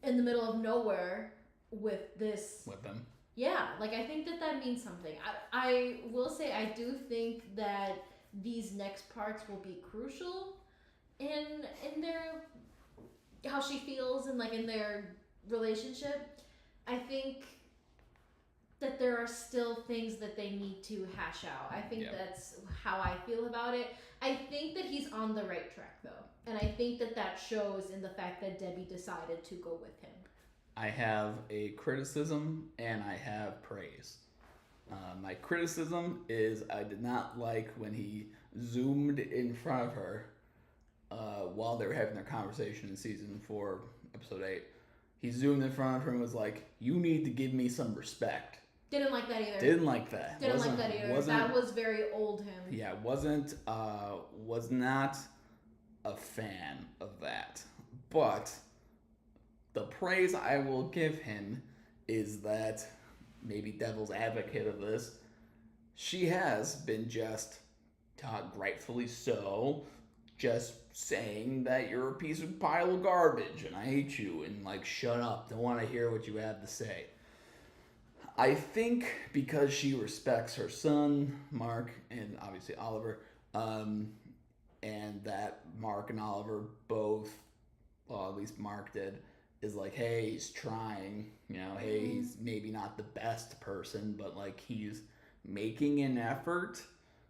in the middle of nowhere with them. Yeah, like I think that means something. I will say I do think that these next parts will be crucial in their, how she feels and like in their relationship. I think that there are still things that they need to hash out. I think that's how I feel about it. I think that he's on the right track though. And I think that shows in the fact that Debbie decided to go with him.
I have a criticism and I have praise. My criticism is I did not like when he zoomed in front of her while they were having their conversation in season 4, episode 8. He zoomed in front of her and was like, "You need to give me some respect."
Didn't like that either.
Didn't like that either.
That was very old him.
Yeah, was not a fan of that. But the praise I will give him is that, maybe devil's advocate of this, she has been just, rightfully so, just saying that you're a piece of pile of garbage and I hate you and like shut up, don't want to hear what you have to say. I think because she respects her son, Mark, and obviously Oliver, um, and that Mark and Oliver both, well, at least Mark did, is like, hey, he's trying, hey, he's maybe not the best person, but like he's making an effort,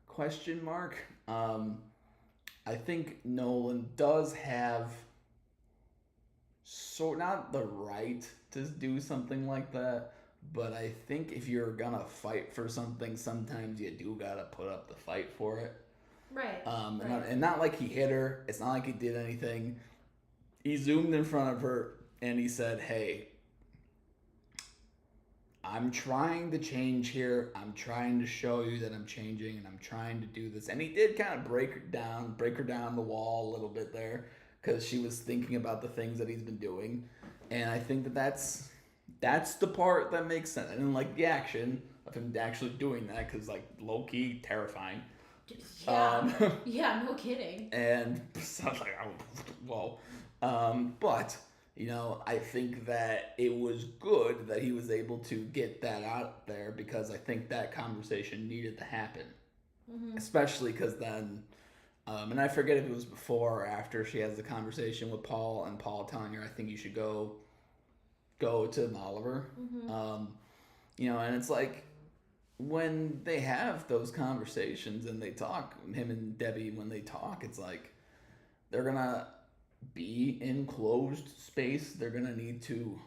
question mark. I think Nolan does have, so not the right to do something like that, but I think if you're gonna fight for something, sometimes you do gotta put up the fight for it.
Right.
And not like he hit her. It's not like he did anything. He zoomed in front of her and he said, "Hey, I'm trying to change here. I'm trying to show you that I'm changing, and I'm trying to do this." And he did kind of break her down the wall a little bit there, because she was thinking about the things that he's been doing, and I think that that's the part that makes sense. I didn't like the action of him actually doing that, because like low key terrifying.
Yeah. Yeah. No kidding.
And so I was like, oh, whoa. But I think that it was good that he was able to get that out there, because I think that conversation needed to happen. Especially because then, and I forget if it was before or after she has the conversation with Paul, and Paul telling her, I think you should go to Oliver. And it's like, when they have those conversations and they talk, him and Debbie, when they talk, it's like they're gonna be in closed space. They're gonna need to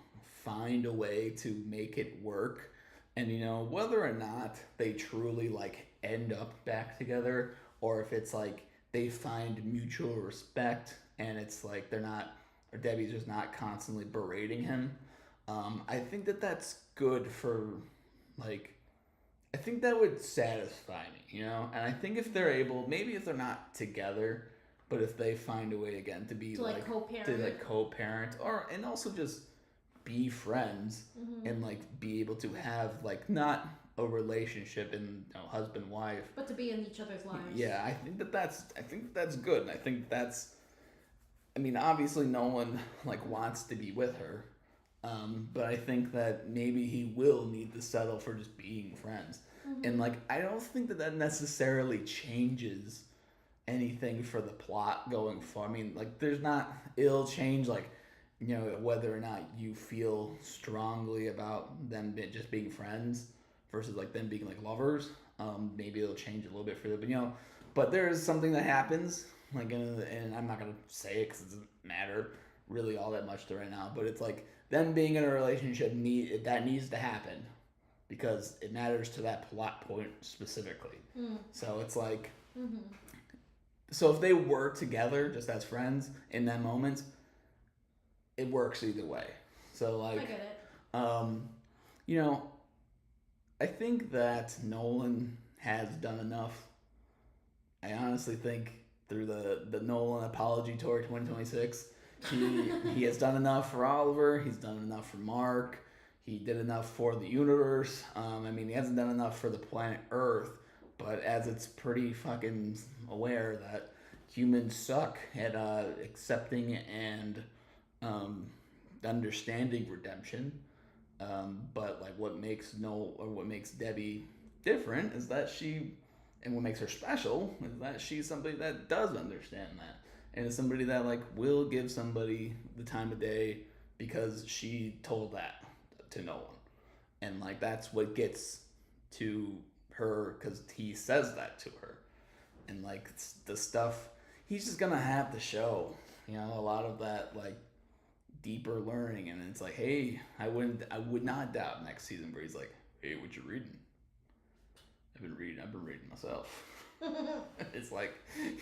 find a way to make it work. And whether or not they truly like end up back together, or if it's like they find mutual respect and it's like they're not, or Debbie's just not constantly berating him. I think that that's good for, like, I think that would satisfy me, And I think if they're able, maybe if they're not together, but if they find a way again to be
like co-parent,
and also just be friends, and like be able to have like not a relationship and husband wife,
but to be in each other's lives.
Yeah, I think that's good, and I think that's. I mean, obviously, no one like wants to be with her. But I think that maybe he will need to settle for just being friends. And like, I don't think that necessarily changes anything for the plot going forward. I mean, like, it'll change, like, whether or not you feel strongly about them just being friends versus like them being like lovers. Maybe it'll change a little bit for them, but there is something that happens, like, and I'm not gonna say it because it doesn't matter really all that much to right now, but it's like them being in a relationship that needs to happen, because it matters to that plot point specifically. So it's like, so if they were together just as friends in that moment, it works either way. So like,
I get it.
I think that Nolan has done enough. I honestly think through the Nolan apology tour 2026, he has done enough for Oliver. He's done enough for Mark. He did enough for the universe. I mean, he hasn't done enough for the planet Earth, but as it's pretty fucking aware that humans suck at accepting and understanding redemption. But like, what makes Debbie different is that and what makes her special is that she's somebody that does understand that, and is somebody that like will give somebody the time of day because she told that to no one, and like that's what gets to her because he says that to her, and like the stuff he's just gonna have to show, a lot of that like deeper learning, and it's like, hey, I would not doubt next season where he's like, hey, what you reading? I've been reading myself. It's like,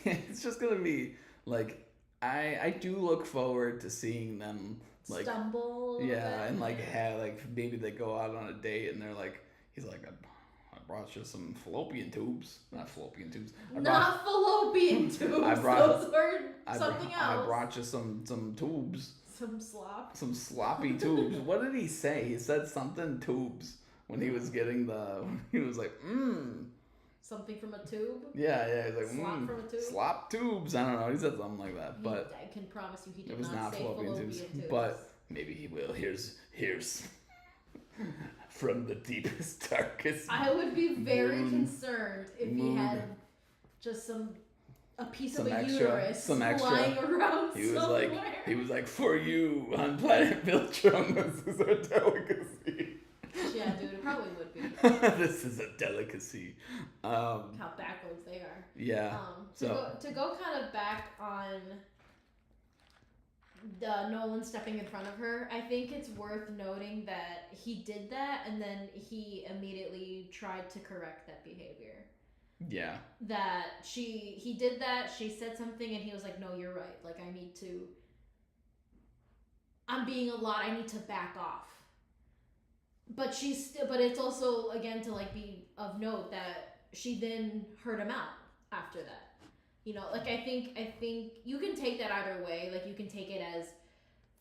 it's just gonna be like, I do look forward to seeing them like
stumble.
Yeah, and like have like maybe they go out on a date and they're like, he's like, I brought you some fallopian tubes. Not fallopian tubes.
Fallopian tubes. Those are something else.
I brought you some tubes.
Some slop.
Some sloppy tubes. What did he say? He said something tubes when he was getting the. He was like,
Something from a tube.
Yeah. He's like,
Slop from a tube.
Slop tubes. I don't know. He said something like that, but
I can promise you, he did
it was
not say
fallopian tubes. But maybe he will. Here's from the deepest, darkest.
I would be very concerned if he had just a piece of a uterus lying around somewhere.
He was like, for you on planet Viltrum, this is a delicacy.
Yeah, dude, it probably would be.
This is a delicacy.
How backwards they are.
Yeah.
To go kind of back on Nolan stepping in front of her, I think it's worth noting that he did that and then he immediately tried to correct that behavior.
Yeah.
That he did that, she said something and he was like, no, you're right. Like, I'm being a lot, I need to back off. But but it's also, again, to like be of note that she then heard him out after that. You know, like, I think you can take that either way. Like, you can take it as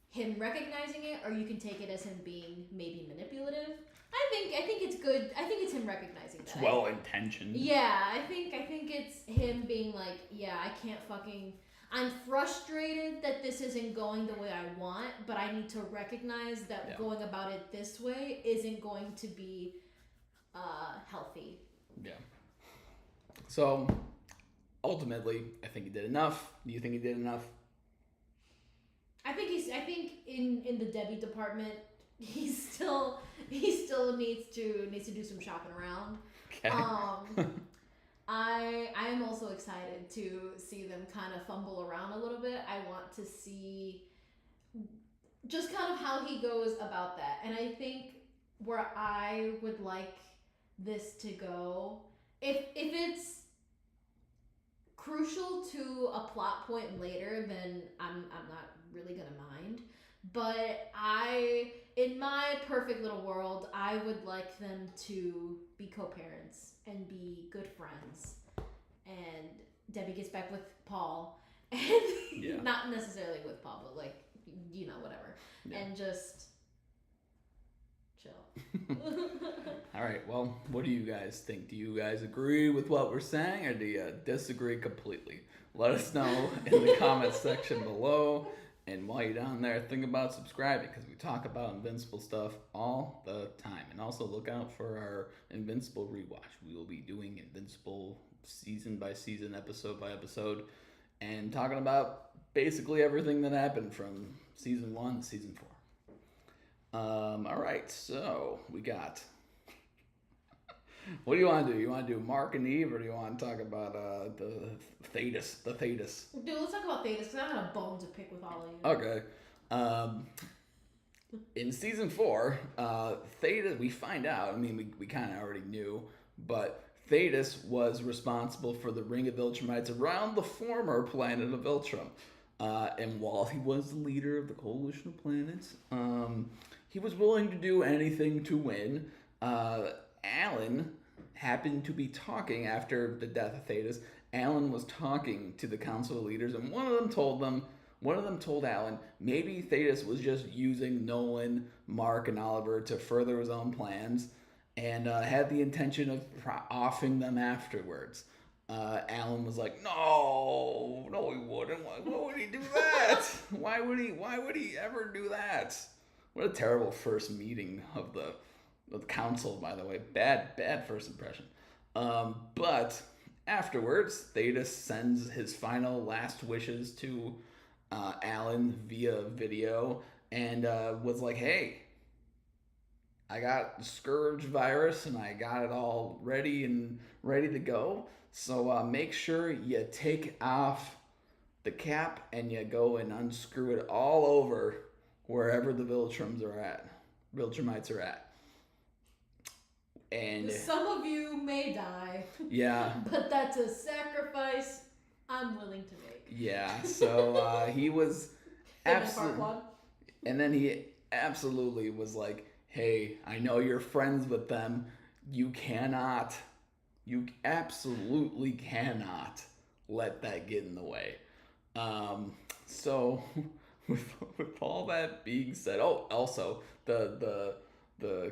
him recognizing it, or you can take it as him being maybe manipulative. I think it's good. I think it's him recognizing that.
It's well intentioned.
Yeah, I think it's him being like, yeah, I can't fucking. I'm frustrated that this isn't going the way I want, but I need to recognize that going about it this way isn't going to be healthy. Yeah.
So, ultimately, I think he did enough. Do you think he did enough?
I think in the Debbie department, he still needs to do some shopping around. Okay. I am also excited to see them kind of fumble around a little bit. I want to see just kind of how he goes about that. And I think where I would like this to go, if it's crucial to a plot point later, then I'm not really gonna mind. But in my perfect little world, I would like them to be co-parents and be good friends. And Debbie gets back with Paul, and not necessarily with Paul, but like, you know, whatever, and just chill.
All right. Well, what do you guys think? Do you guys agree with what we're saying, or do you disagree completely? Let us know in the comments section below. And while you're down there, think about subscribing, because we talk about Invincible stuff all the time. And also look out for our Invincible rewatch. We will be doing Invincible season by season, episode by episode, and talking about basically everything that happened from season 1 to season 4. All right, so we got... What do you want to do? You want to do Mark and Eve, or do you want to talk about the Thetis?
Dude, let's talk about Thetis, because I have a bone to pick with all of you.
Okay. In season 4, Thetis, we find out, I mean, we kind of already knew, but Thetis was responsible for the Ring of Viltrumites around the former planet of Viltrum. And while he was the leader of the Coalition of Planets, he was willing to do anything to win. Alan happened to be talking after the death of Thetis. Alan was talking to the Council of Leaders, and one of them told Alan maybe Thetis was just using Nolan, Mark, and Oliver to further his own plans, and had the intention of offing them afterwards. Alan was like, no, he wouldn't. Why would he do that? Why would he ever do that? What a terrible first meeting of the council, by the way. Bad first impression. But afterwards, Thetis sends his final last wishes to Alan via video, and was like, hey, I got the Scourge virus and I got it all ready to go. So make sure you take off the cap and you go and unscrew it all over wherever the Viltrumites are at. And
some of you may die.
Yeah.
But that's a sacrifice I'm willing to make.
Yeah. So he was absolutely, and then he absolutely was like, hey, I know you're friends with them. You absolutely cannot let that get in the way. So with all that being said, oh, also the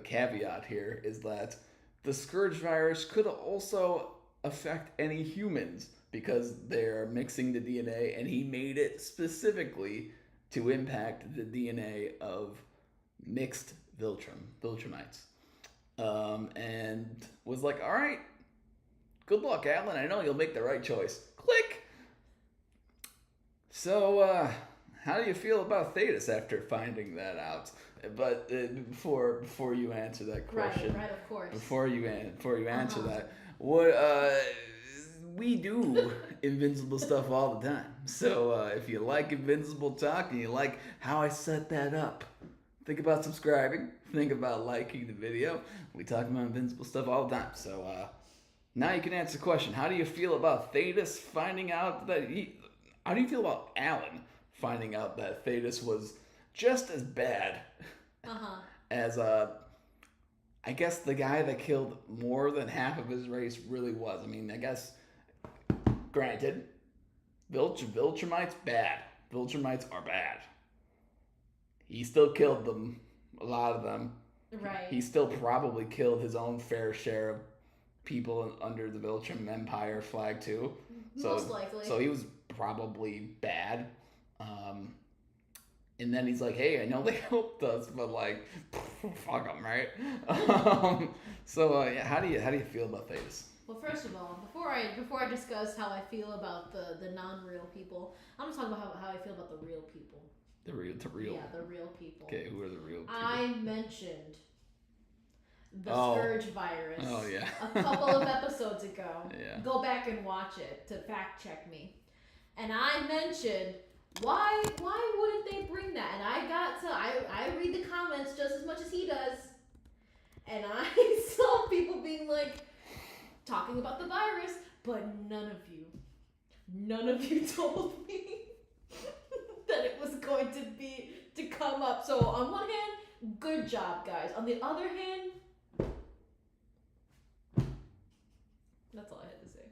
caveat here is that the scourge virus could also affect any humans because they're mixing the DNA, and he made it specifically to impact the DNA of mixed Viltrumites, and was like, all right, good luck, Alan. I know you'll make the right choice. Click. So, how do you feel about Thetis after finding that out? But before you answer that question,
Right, of course.
before you answer that, what we do Invincible stuff all the time. So if you like Invincible talk and you like how I set that up, think about subscribing. Think about liking the video. We talk about Invincible stuff all the time. So now you can answer the question: how do you feel about Thetis finding out that he? How do you feel about Alan finding out that Thetis was just as bad as I guess the guy that killed more than half of his race really was? I mean, I guess granted, Viltrumites bad. Viltrumites are bad. He still killed them, a lot of them.
Right.
He still probably killed his own fair share of people under the Viltrum Empire flag too.
Most likely.
So he was probably bad. And then he's like, "Hey, I know they helped us, but like, fuck them, right?" Yeah, how do you feel about Thetis?
Well, first of all, before I discuss how I feel about the non-real people, I'm gonna talk about how I feel about the real people.
The real.
Yeah, the real people.
Okay, who are the real people?
I mentioned the scourge virus.
Oh yeah.
A couple of episodes ago.
Yeah.
Go back and watch it to fact check me. And I mentioned why wouldn't they bring that? And I read the comments just as much as he does. And I saw people being like talking about the virus, but none of you told me that it was going to come up. So on one hand, good job, guys. On the other hand, that's all I had to say.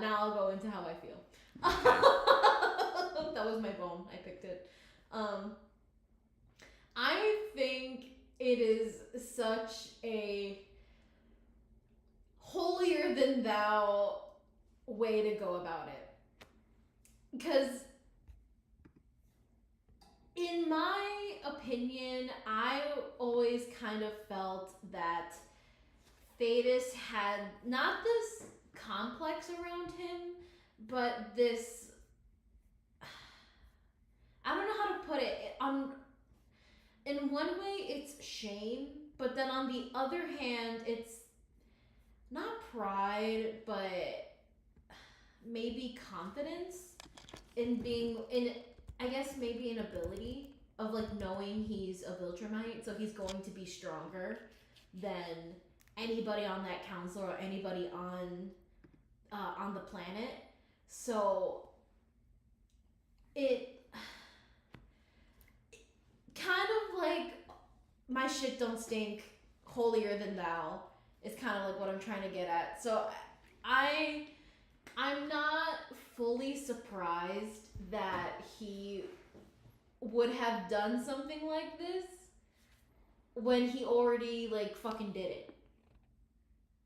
Now I'll go into how I feel. That was my bone. I picked it. I think it is such a holier than thou way to go about it. Because in my opinion, I always kind of felt that Thetis had not this complex around him, but this, I don't know how to put it. In one way, it's shame, but then on the other hand, it's not pride, but maybe confidence in being I guess maybe an ability of like knowing he's a Viltrumite, so he's going to be stronger than anybody on that council or anybody on the planet. So it kind of like my shit don't stink, holier than thou is kind of like what I'm trying to get at. So I'm not fully surprised that he would have done something like this when he already like fucking did it.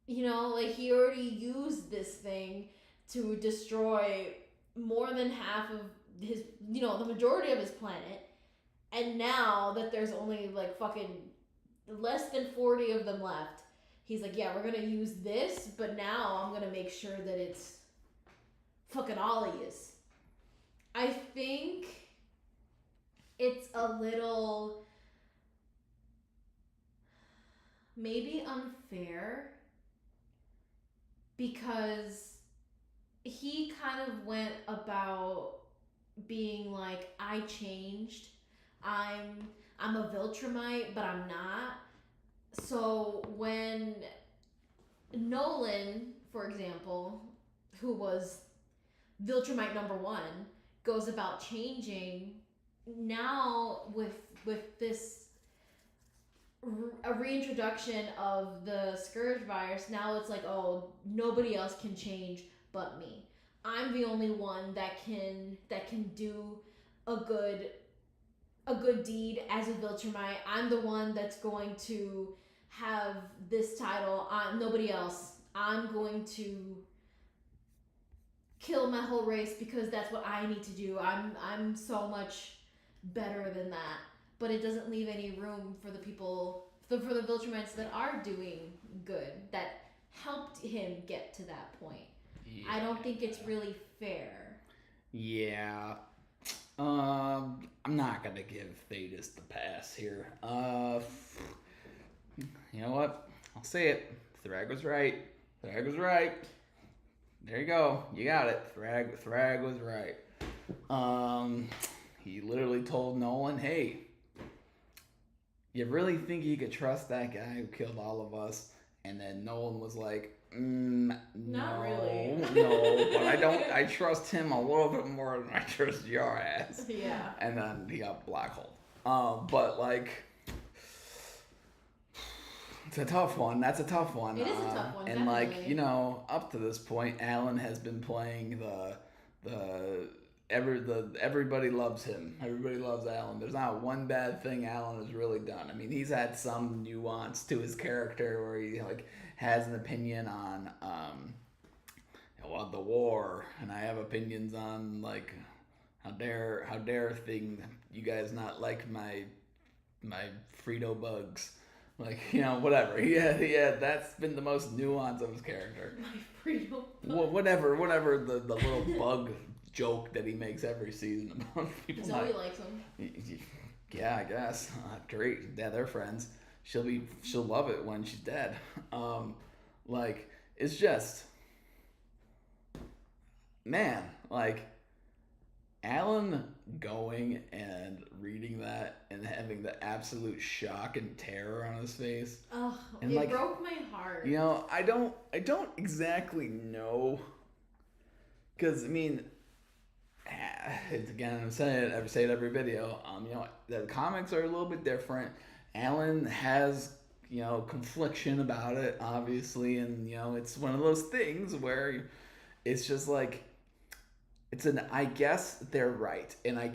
You know, like he already used this thing to destroy more than half of his, you know, the majority of his planet. And now that there's only like fucking less than 40 of them left, he's like, yeah, we're gonna use this, but now I'm gonna make sure that it's fucking all he is. I think it's a little maybe unfair because he kind of went about being like, I changed. I'm a Viltrumite, but I'm not. So when Nolan, for example, who was Viltrumite number 1, goes about changing, now with this a reintroduction of the scourge virus, now it's like, oh, nobody else can change but me. I'm the only one that can do a good a good deed as a Viltrumite. I'm the one that's going to have this title. Nobody else. I'm going to kill my whole race because that's what I need to do. I'm so much better than that. But it doesn't leave any room for the people for the Viltrumites that are doing good, that helped him get to that point.
Yeah.
I don't think it's really fair.
Yeah. I'm not gonna give Thetis the pass here. You know what? I'll say it. Thrag was right. Thrag was right. There you go. You got it. Thrag was right. He literally told Nolan, "Hey, you really think you could trust that guy who killed all of us?" And then Nolan was like, "No,
Not really.
no, but I don't. I trust him a little bit more than I trust your ass."
Yeah.
And then he got black hole. But like, it's a tough one. That's a tough one.
It is a tough one.
And
definitely.
like, you know, up to this point, Alan has been playing everybody loves him. Everybody loves Alan. There's not one bad thing Alan has really done. I mean, he's had some nuance to his character where he like has an opinion on the war, and I have opinions on like how dare thing you guys not like my Frito bugs. Like, you know, whatever. Yeah, that's been the most nuance of his character.
My freedom.
Whatever the little bug joke that he makes every season about people.
Zoe likes him.
Yeah, I guess. Great. Yeah, they're friends. She'll love it when she's dead. Like, it's just, man, like, Alan going and reading that and having the absolute shock and terror on his face.
Oh,
and
it
like,
broke my heart.
You know, I don't exactly know, because I mean, again, I say it every video. You know, the comics are a little bit different. Alan has, you know, confliction about it, obviously, and you know, it's one of those things where it's just like, I guess they're right, and I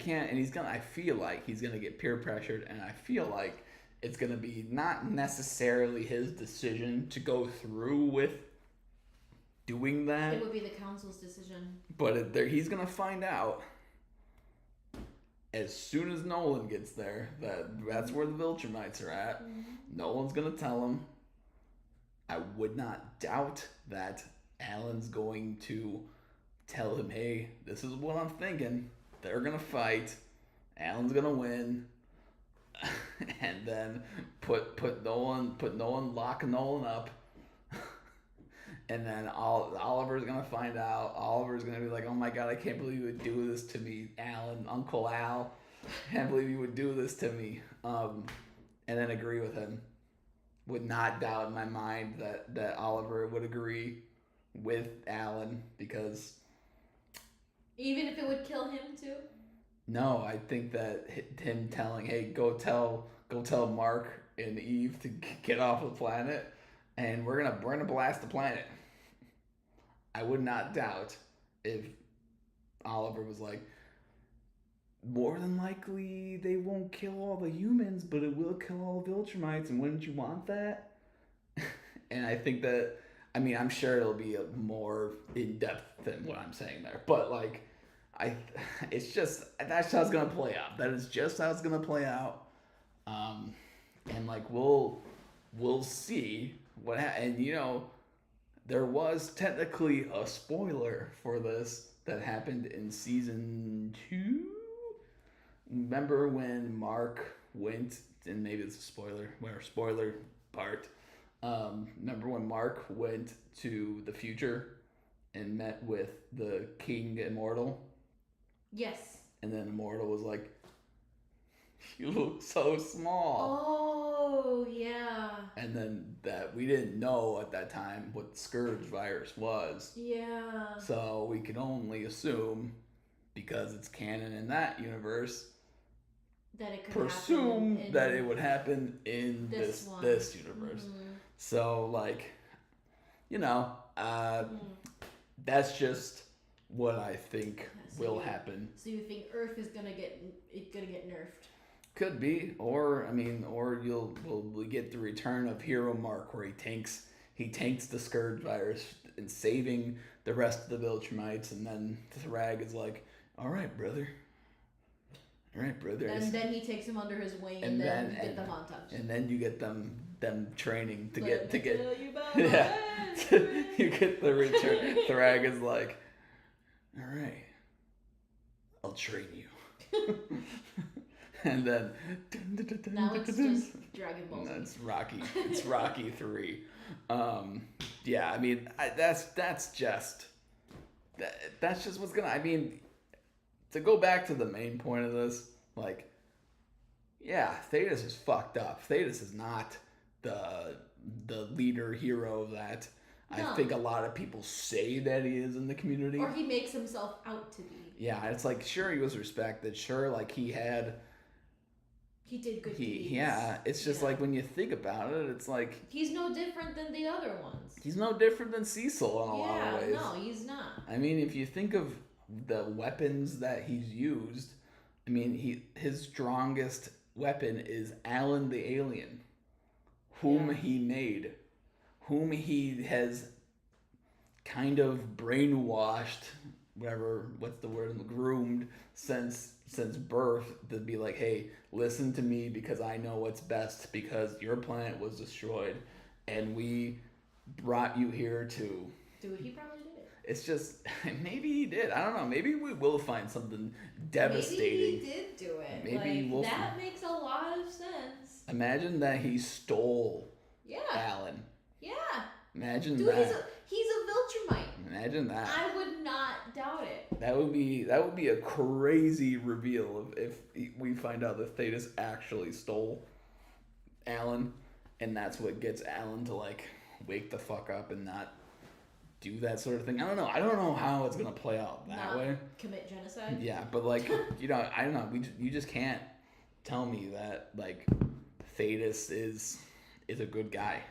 feel like he's gonna get peer pressured, and I feel like it's gonna be not necessarily his decision to go through with doing that.
It would be the council's decision.
But he's gonna find out as soon as Nolan gets there that's where the Viltrumites are at. Mm-hmm. Nolan's gonna tell him. I would not doubt that Alan's going to tell him, "Hey, this is what I'm thinking. They're gonna fight. Alan's gonna win." And then lock Nolan up. And then Oliver's gonna find out. Oliver's gonna be like, "Oh my god, I can't believe you would do this to me, Alan, Uncle Al. I can't believe you would do this to me." And then agree with him. Would not doubt in my mind that Oliver would agree with Alan, because
even if it would kill him too?
No, I think that him telling, "Hey, go tell Mark and Eve to get off the planet, and we're gonna blast the planet." I would not doubt if Oliver was like, "More than likely they won't kill all the humans, but it will kill all the Viltrumites, and wouldn't you want that?" And I think that, I mean, I'm sure it'll be more in depth than what I'm saying there, but like, it's just, that's how it's gonna play out. That is just how it's gonna play out. And like, we'll see what and you know, there was technically a spoiler for this that happened in season 2. Remember when Mark went, and maybe it's a spoiler part. Remember when Mark went to the future and met with the King Immortal?
Yes.
And then Immortal was like, "You look so small."
Oh, yeah.
And then that we didn't know at that time what the Scourge virus was.
Yeah.
So we can only assume, because it's canon in that universe,
that it could
presume that it would happen in this universe. Mm-hmm. So like, you know, that's just what I think
So
will
you-
happen.
So you think Earth is gonna get nerfed?
Could be, or I mean, or we'll get the return of Hero Mark, where he tanks the Scourge virus and saving the rest of the Viltrumites, and then Thrag is like, all right, brother.
And then he takes him under his wing, and then you get the montage.
And then you get them training to
Let
get
me tell you about
yeah.
my friends.
You get the return. Thrag is like, all right, I'll train you. And then
Now it's just Dragon Ball Z.
It's Rocky. It's Rocky 3. Yeah, I mean, that's just what's gonna. I mean, to go back to the main point of this, like, yeah, Thetis is fucked up. Thetis is not the leader hero of that.
No.
I think a lot of people say that he is in the community.
Or he makes himself out to be.
Yeah, it's like, sure, he was respected. Sure, like he
did good deeds.
Yeah, it's just like when you think about it, it's like
he's no different than the other ones.
He's no different than Cecil in a lot of ways.
No, he's not.
I mean, if you think of the weapons that he's used, I mean, his strongest weapon is Alan the alien, whom he made, whom he has kind of brainwashed, what's the word, groomed since birth, to be like, hey, listen to me because I know what's best, because your planet was destroyed and we brought you here to...
Dude, he probably did it.
It's just, maybe he did. I don't know. Maybe we will find something devastating.
Maybe he did do it.
Maybe
like, that makes a lot of sense.
Imagine that he stole Alan.
Yeah.
Imagine
Dude,
that.
He's a Viltrumite.
Imagine that.
I would not doubt it.
That would be a crazy reveal if we find out that Thetis actually stole Alan, and that's what gets Alan to like wake the fuck up and not do that sort of thing. I don't know how it's gonna play out that way.
Commit genocide.
Yeah, but like I don't know. You just can't tell me that like Thetis is a good guy.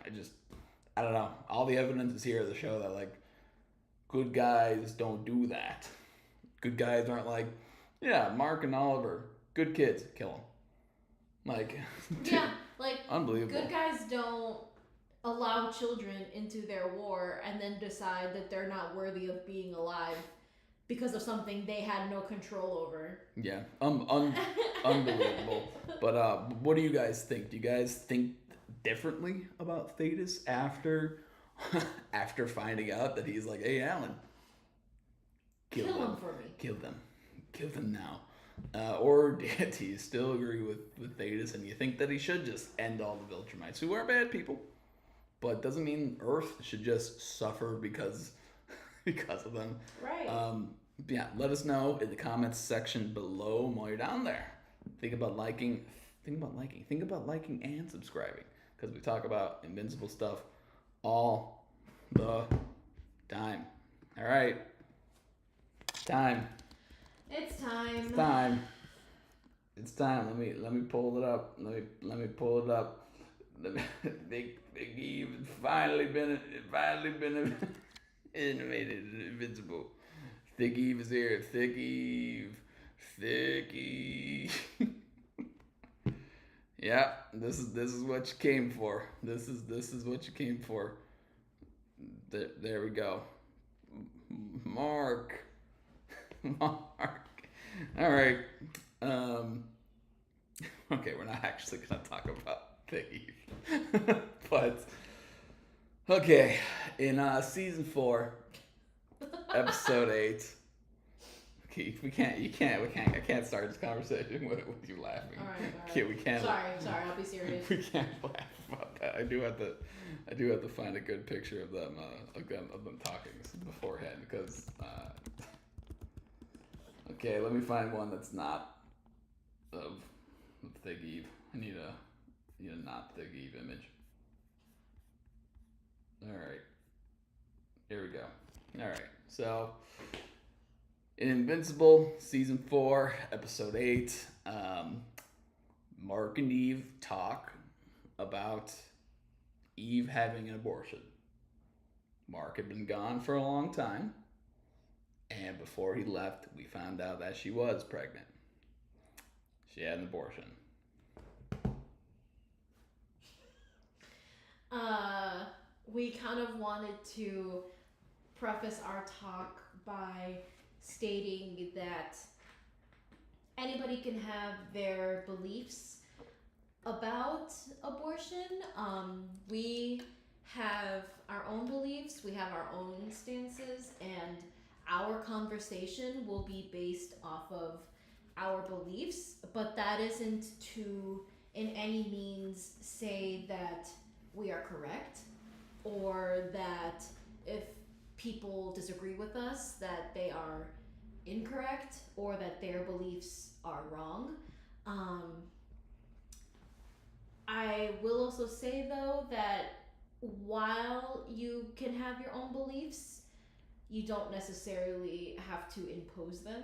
I don't know. All the evidence is here to show that like good guys don't do that. Good guys aren't like, yeah, Mark and Oliver, good kids, kill them. Like,
yeah, like
unbelievable.
Good guys don't allow children into their war and then decide that they're not worthy of being alive because of something they had no control over.
Yeah, unbelievable. But what do you guys think? Do you guys think differently about Thetis after finding out that he's like, hey, Alan, kill them
for me.
Kill them now. Or do you still agree with Thetis and you think that he should just end all the Viltrumites, who are bad people, but doesn't mean Earth should just suffer because of them.
Right.
Yeah, let us know in the comments section below while you're down there. Think about liking and subscribing, because we talk about Invincible stuff all the time. All right. Time.
It's time.
It's time. Let me pull it up. Let me pull it up. Big Eve has finally been animated and Invincible. Thick Eve is here. Thick Eve. Yeah, this is what you came for. This is what you came for. There we go. Mark. All right. Okay, we're not actually gonna talk about Thick Eve, but okay, in season 4, episode 8. Okay, I can't start this conversation with you laughing.
All right.
Okay, we can't.
Sorry, I'll be serious.
We can't laugh about that. I do have to find a good picture of them talking beforehand, because okay, let me find one that's not of Thick Eve. I need a not Thick Eve image. All right, here we go. All right, so in Invincible season 4, episode 8, Mark and Eve talk about Eve having an abortion. Mark had been gone for a long time, And before he left, we found out that she was pregnant. She had an abortion.
We kind of wanted to preface our talk by stating that anybody can have their beliefs about abortion. We have our own beliefs, we have our own stances, and our conversation will be based off of our beliefs, but that isn't to in any means say that we are correct or that if people disagree with us that they are incorrect or that their beliefs are wrong. Um, I will also say though that while you can have your own beliefs, you don't necessarily have to impose them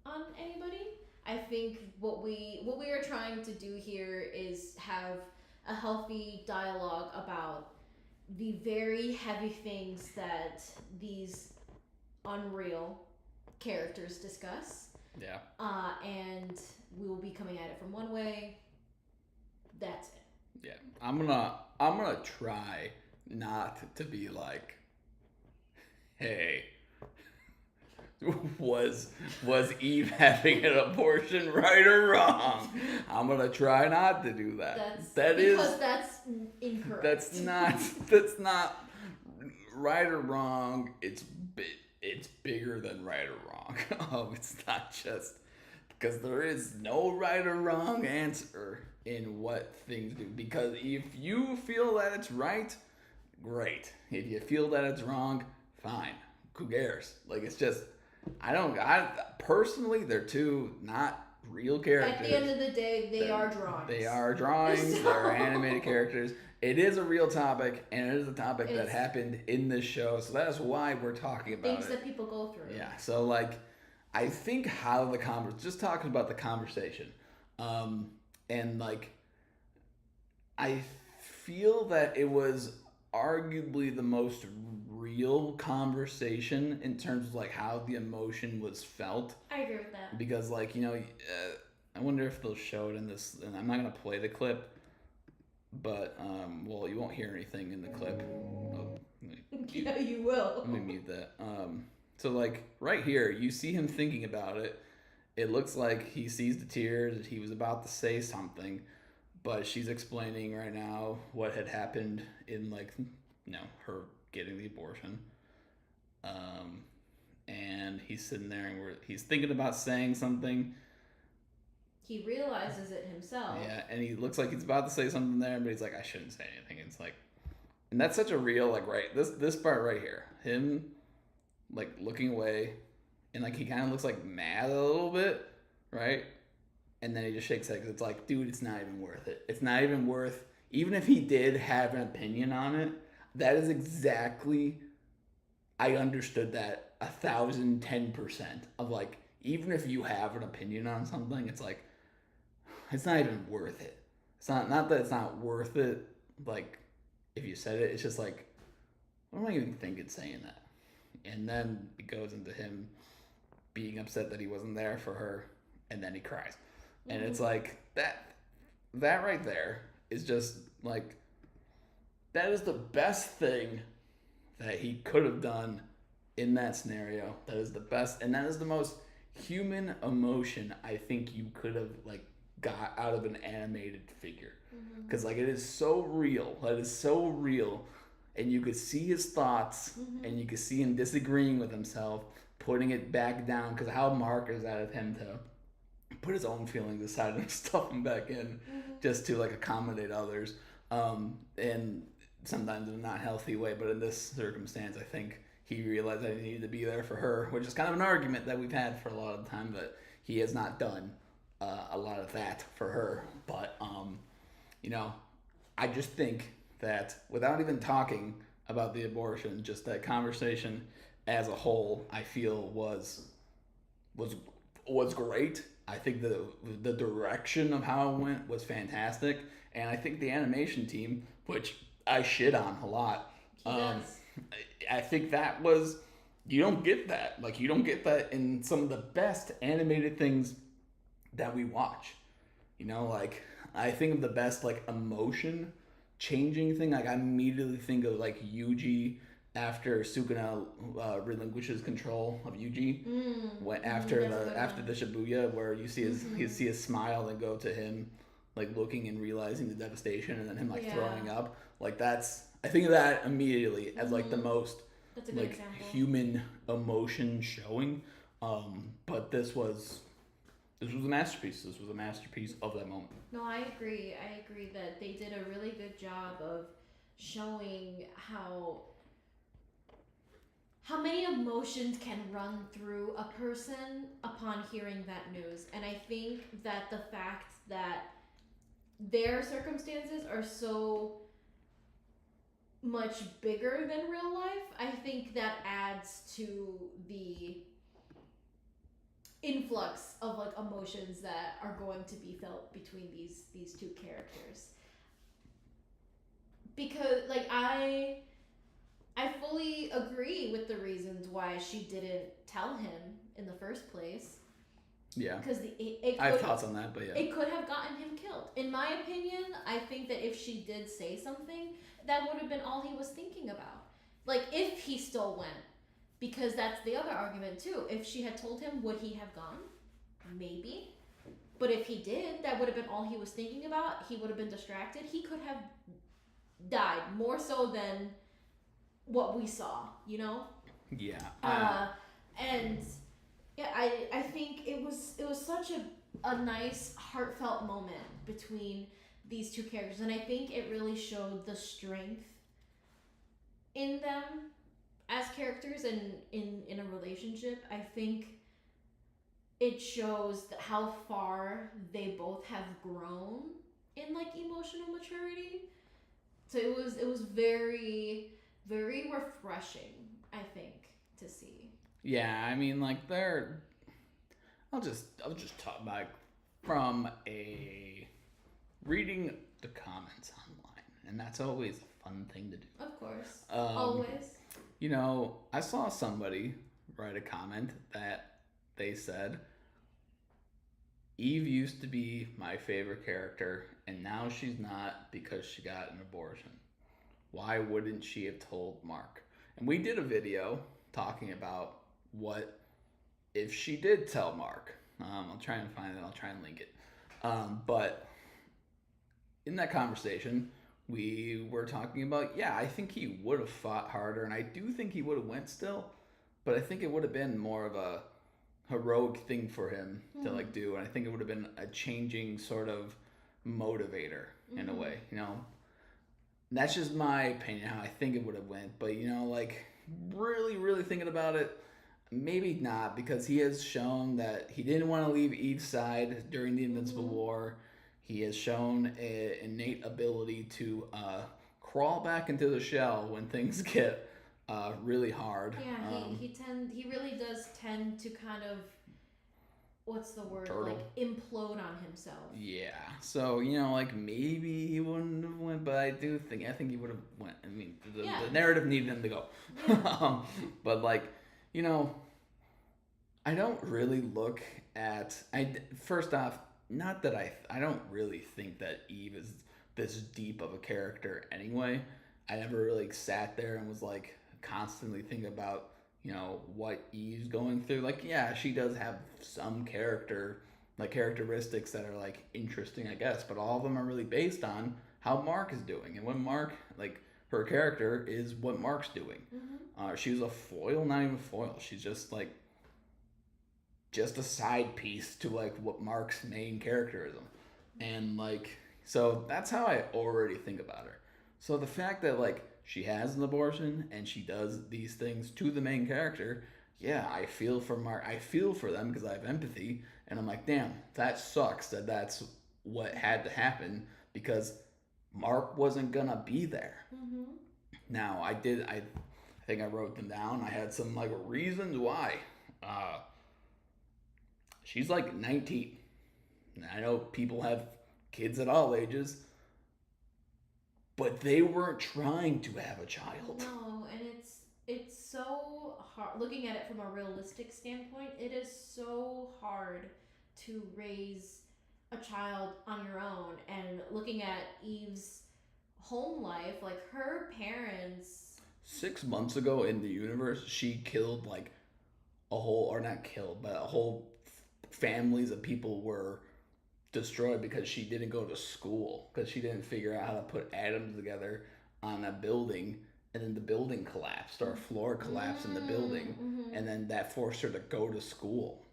on anybody. I think what we are trying to do here is have a healthy dialogue about the very heavy things that these unreal characters discuss.
Yeah.
And we will be coming at it from one way. That's it.
Yeah. I'm gonna try not to be like, hey, was Eve having an abortion right or wrong? I'm gonna try not to do that.
That's incorrect.
That's not right or wrong. It's bigger than right or wrong. It's not just because there is no right or wrong answer in what things do. Because if you feel that it's right, great. If you feel that it's wrong, fine. Who cares? Like, it's just, I personally, they're two not real characters.
At the end of the day, they are drawings.
They are drawings. They're animated characters. It is a real topic, and it is a topic that happened in this show, so that's why we're talking about
things that people go through.
Yeah, so, like, I think how the just talking about the conversation, and, like, I feel that it was arguably the most real conversation in terms of, like, how the emotion was felt.
I agree with that.
Because, like, you know, I wonder if they'll show it in this, and I'm not going to play the clip, but, well, you won't hear anything in the clip. Oh,
yeah, you will.
Let me mute that. So, like, right here, you see him thinking about it. It looks like he sees the tears. He was about to say something, but she's explaining right now what had happened in, like, you know, her getting the abortion. And he's sitting there and he's thinking about saying something.
He realizes it himself.
Yeah, and he looks like he's about to say something there, but he's like, I shouldn't say anything. It's like, and that's such a real, like, right, this part right here, him, like, looking away, and, like, he kind of looks, like, mad a little bit, right? And then he just shakes his head because it's like, dude, it's not even worth it. It's not even worth, even if he did have an opinion on it, that is exactly, I understood that 1,010% of, like, even if you have an opinion on something, it's like, it's not even worth it. It's not that it's not worth it, like, if you said it, it's just like, what am I even thinking saying that? And then it goes into him being upset that he wasn't there for her, and then he cries. And it's like, that right there is just, like, that is the best thing that he could have done in that scenario. That is the best, and that is the most human emotion I think you could have, like, got out of an animated figure. Because, like, it is so real. It is so real. And you could see his thoughts, and you could see him disagreeing with himself, putting it back down, because how Mark is out of him to put his own feelings aside and stuff them back in just to, like, accommodate others. And sometimes in a not healthy way, but in this circumstance, I think he realized that he needed to be there for her, which is kind of an argument that we've had for a lot of the time, that he has not done a lot of that for her. But, you know, I just think that without even talking about the abortion, just that conversation as a whole, I feel was great. I think the direction of how it went was fantastic, and I think the animation team, which I shit on a lot, I think that was you don't get that. Like, you don't get that in some of the best animated things that we watch. You know, like, I think of the best, like, emotion changing thing. Like, I immediately think of, like, Yuji after Sukuna relinquishes control of Yuji. When
That's a good
after
one.
the Shibuya, where you
Mm-hmm.
see his smile and go to him, like, looking and realizing the devastation, and then him, like,
Yeah.
throwing up. Like, that's, I think of that immediately as, like, the
Mm-hmm.
most,
That's a good
like,
example.
human emotion showing. But this was a masterpiece. This was a masterpiece of that moment.
No, I agree. I agree that they did a really good job of showing how many emotions can run through a person upon hearing that news. And I think that the fact that their circumstances are so much bigger than real life, I think that adds to the influx of like emotions that are going to be felt between these two characters. Because like I fully agree with the reasons why she didn't tell him in the first place,
Yeah,
because
I have thoughts on that, but yeah,
it could have gotten him killed. In my opinion, I think that if she did say something, that would have been all he was thinking about. Like if he still went, because that's the other argument too. If she had told him, would he have gone? Maybe. But if he did, that would have been all he was thinking about. He would have been distracted. He could have died more so than what we saw, you know?
yeah.
Uh, and yeah, I think it was such a nice heartfelt moment between these two characters, and I think it really showed the strength in them as characters and in a relationship. I think it shows how far they both have grown in like emotional maturity. So it was very refreshing, I think, to see.
Yeah, I mean, like, they're. I'll just talk about from a reading the comments online, and that's always a fun thing to do.
Of course.
Um,
Always.
you know, I saw somebody write a comment that they said Eve used to be my favorite character, and now she's not because she got an abortion. Why wouldn't she have told Mark? And we did a video talking about what if she did tell Mark. I'll try and find it. I'll try and link it. But in that conversation, we were talking about, yeah, I think he would have fought harder, and I do think he would have went still, but I think it would have been more of a heroic thing for him to
Mm-hmm.
like do, and I think it would have been a changing sort of motivator in a
Mm-hmm.
way. You know, that's just my opinion how I think it would have went. But you know, like really thinking about it, maybe not because he has shown that he didn't want to leave Eve's side during the Invincible
Mm-hmm.
War. He has shown an innate ability to crawl back into the shell when things get really hard.
Yeah, he really does tend to kind of, what's the word,
Turtle.
like implode on himself.
Yeah. So you know, like maybe he wouldn't have went, but I think he would have went. I mean,
Yeah.
the narrative needed him to go.
Yeah.
But like, you know, I don't really look at. First off, not that I don't really think that Eve is this deep of a character anyway. I never really sat there and was like constantly thinking about what Eve's going through. Like, yeah, she does have some characteristics that are like interesting, I guess, but all of them are really based on how Mark is doing and when Mark like her character is what Mark's doing.
Mm-hmm.
She was a foil, not even a foil. She's just like just a side piece to like what Mark's main characterism. And like so that's how I already think about her. So the fact that like she has an abortion and she does these things to the main character, yeah, I feel for Mark. I feel for them because I have empathy and I'm like, "Damn, that sucks that that's what had to happen because Mark wasn't going to be there."
Mm-hmm.
Now, I think I wrote them down. I had some like reasons why. Uh she's like 19. I know people have kids at all ages, but they weren't trying to have a child.
No, and it's so hard looking at it from a realistic standpoint. It is so hard to raise a child on your own, and looking at Eve's home life, like her parents.
6 months ago in the universe, she killed like a whole, or not killed, but a whole families of people were destroyed because she didn't go to school, because she didn't figure out how to put atoms together on a building, and then the building collapsed, or a floor collapsed in the building, and then that forced her to go to school.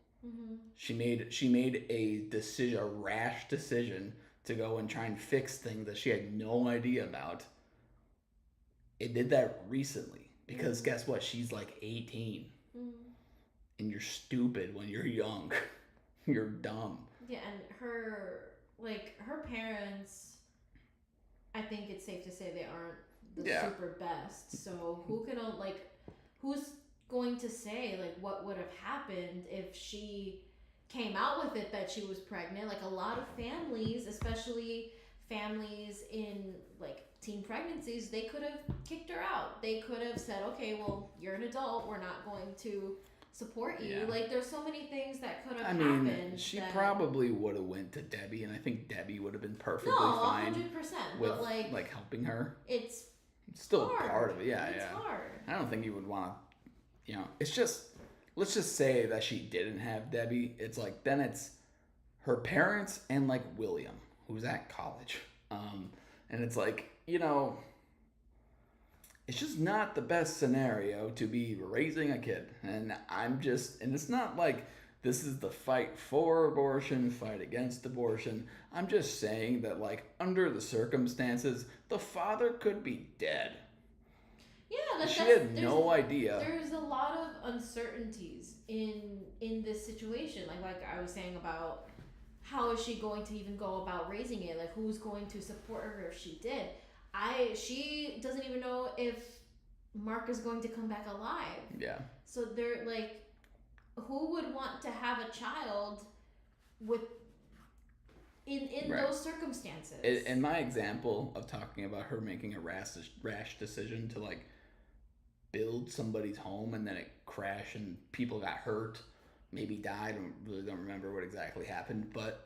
She made a decision, a rash decision, to go and try and fix things that she had no idea about. It did that recently because guess what? She's like 18, and you're stupid when you're young. You're dumb.
Yeah, and her parents, I think it's safe to say they aren't the super best. So who's going to say like what would have happened if she came out with it that she was pregnant? Like a lot of families, especially families in like teen pregnancies, they could have kicked her out. They could have said, "Okay, well, you're an adult. We're not going to support you."
Yeah.
Like there's so many things that could have happened.
She probably would have went to Debbie, and I think Debbie would have been perfectly fine
100%.
with
But like
helping her.
It's
still
hard.
Part of it. Yeah,
it's hard.
I don't think you would want to, it's just, let's just say that she didn't have Debbie. It's like, then it's her parents and like William, who's at college. And it's like, it's just not the best scenario to be raising a kid. And it's not like this is the fight for abortion, fight against abortion. I'm just saying that, like, under the circumstances, the father could be dead.
Yeah,
she had no idea.
There's a lot of uncertainties in this situation. Like I was saying about how is she going to even go about raising it? Like who's going to support her if she did? She doesn't even know if Mark is going to come back alive.
Yeah.
So they're like, who would want to have a child with in right. those circumstances?
In my example of talking about her making a rash decision to like build somebody's home and then it crashed and people got hurt, maybe died. I really don't remember what exactly happened, but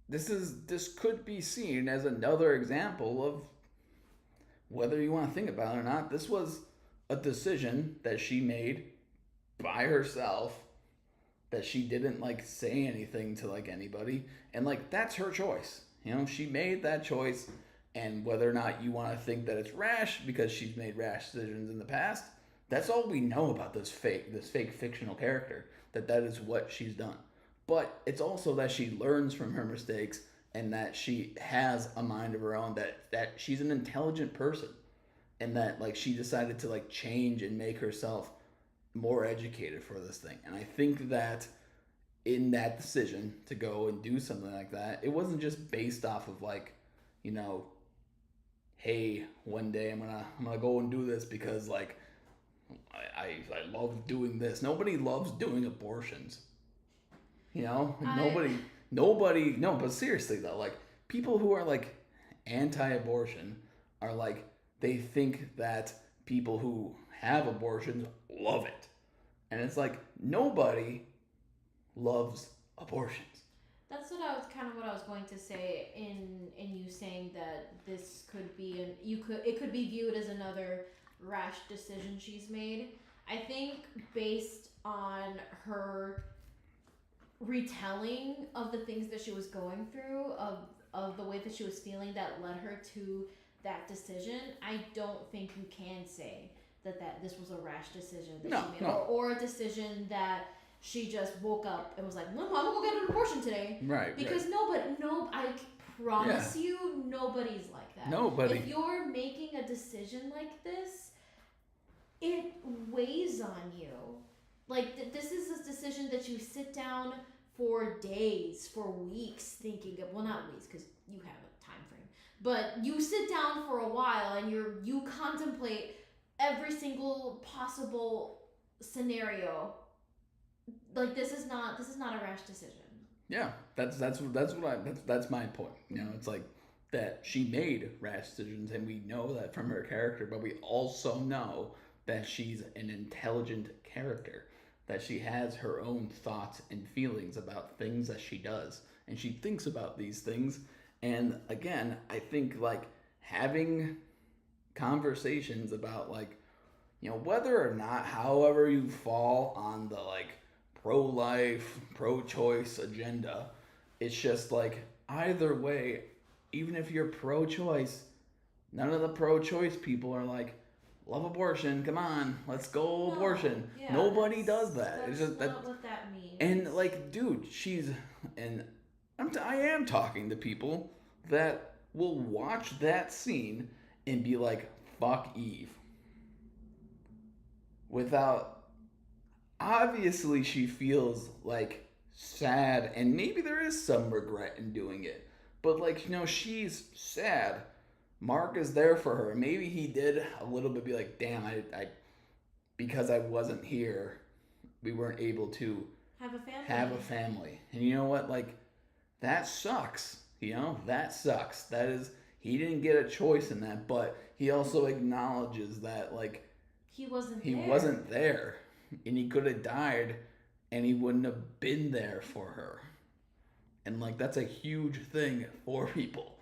this could be seen as another example of, whether you want to think about it or not, this was a decision that she made by herself, that she didn't like say anything to like anybody, and like that's her choice. She made that choice, and whether or not you want to think that it's rash because she's made rash decisions in the past, that's all we know about this fake fictional character, that is what she's done. But it's also that she learns from her mistakes, and that she has a mind of her own, that she's an intelligent person, and that like she decided to like change and make herself more educated for this thing. And I think that in that decision to go and do something like that, it wasn't just based off of like, hey, one day I'm gonna go and do this because like I love doing this. Nobody loves doing abortions. Nobody. No, but seriously though, like people who are like anti-abortion are like, they think that people who have abortions love it, and it's like nobody loves abortions.
That's what I was going to say in you saying that this could be it could be viewed as another rash decision she's made. I think based on her retelling of the things that she was going through, of the way that she was feeling that led her to that decision, I don't think you can say that this was a rash decision that she made, or a decision that she just woke up and was like, no, I'm gonna go get an abortion today.
Right.
Because I promise you, nobody's like that.
Nobody.
If you're making a decision like this, it weighs on you. Like, this is a decision that you sit down for days, for weeks thinking of, well, not weeks, because you have a time frame, but you sit down for a while and you contemplate every single possible scenario. Like, this is not a rash decision.
Yeah, that's my point. It's like, that she made rash decisions, and we know that from her character, but we also know that she's an intelligent character, that she has her own thoughts and feelings about things that she does, and she thinks about these things. And again, I think like having conversations about like, whether or not, however you fall on the like pro-life, pro-choice agenda, it's just like either way, even if you're pro-choice, none of the pro-choice people are like, love abortion, come on, let's go
No,
abortion.
yeah,
Nobody does that.
that's
It's just that.
not what that means.
And like, dude, and I am talking to people that will watch that scene and be like, fuck Eve. Without, obviously, she feels like sad, and maybe there is some regret in doing it. But like, she's sad. Mark is there for her. Maybe he did a little bit be like, damn, I because I wasn't here, we weren't able to
have a family.
And you know what? Like, that sucks. That sucks. That is, he didn't get a choice in that, but he also acknowledges that, like,
He wasn't
he
there.
wasn't there. And he could have died, and he wouldn't have been there for her. And, like, that's a huge thing for people.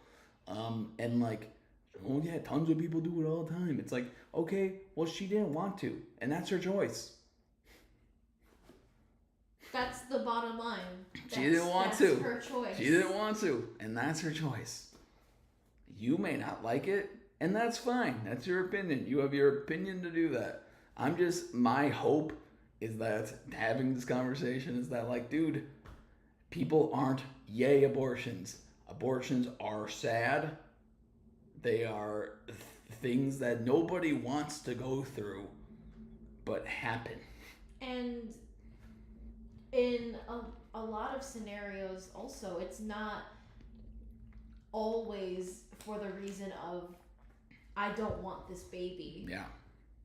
And, like, oh, yeah, tons of people do it all the time. It's like, okay, well, she didn't want to, and that's her choice.
That's the bottom line.
She didn't want to.
That's her choice.
She didn't want to, and that's her choice. You may not like it, and that's fine. That's your opinion. You have your opinion to do that. My hope is that having this conversation is that, like, dude, people aren't yay abortions. Abortions are sad. They are things that nobody wants to go through, but happen.
And in a lot of scenarios also, it's not always for the reason of, I don't want this baby.
Yeah.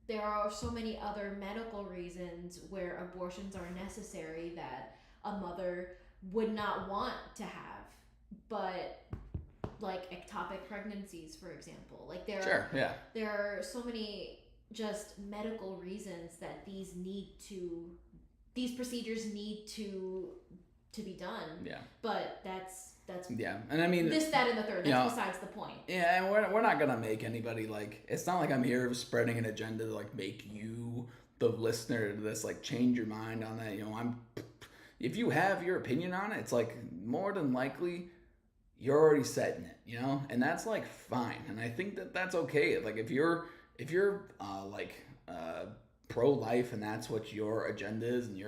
There are so many other medical reasons where abortions are necessary that a mother would not want to have. But like ectopic pregnancies, for example, like there are so many just medical reasons that these procedures need to be done.
Yeah.
But that's
yeah, and I mean
this, that, and the third. That's besides the point.
Yeah, and we're not gonna make anybody like. It's not like I'm here spreading an agenda to like make you, the listener, to this like change your mind on that. If you have your opinion on it, it's like more than likely you're already setting it, and that's like fine, and I think that that's okay. Like if you're pro-life and that's what your agenda is, and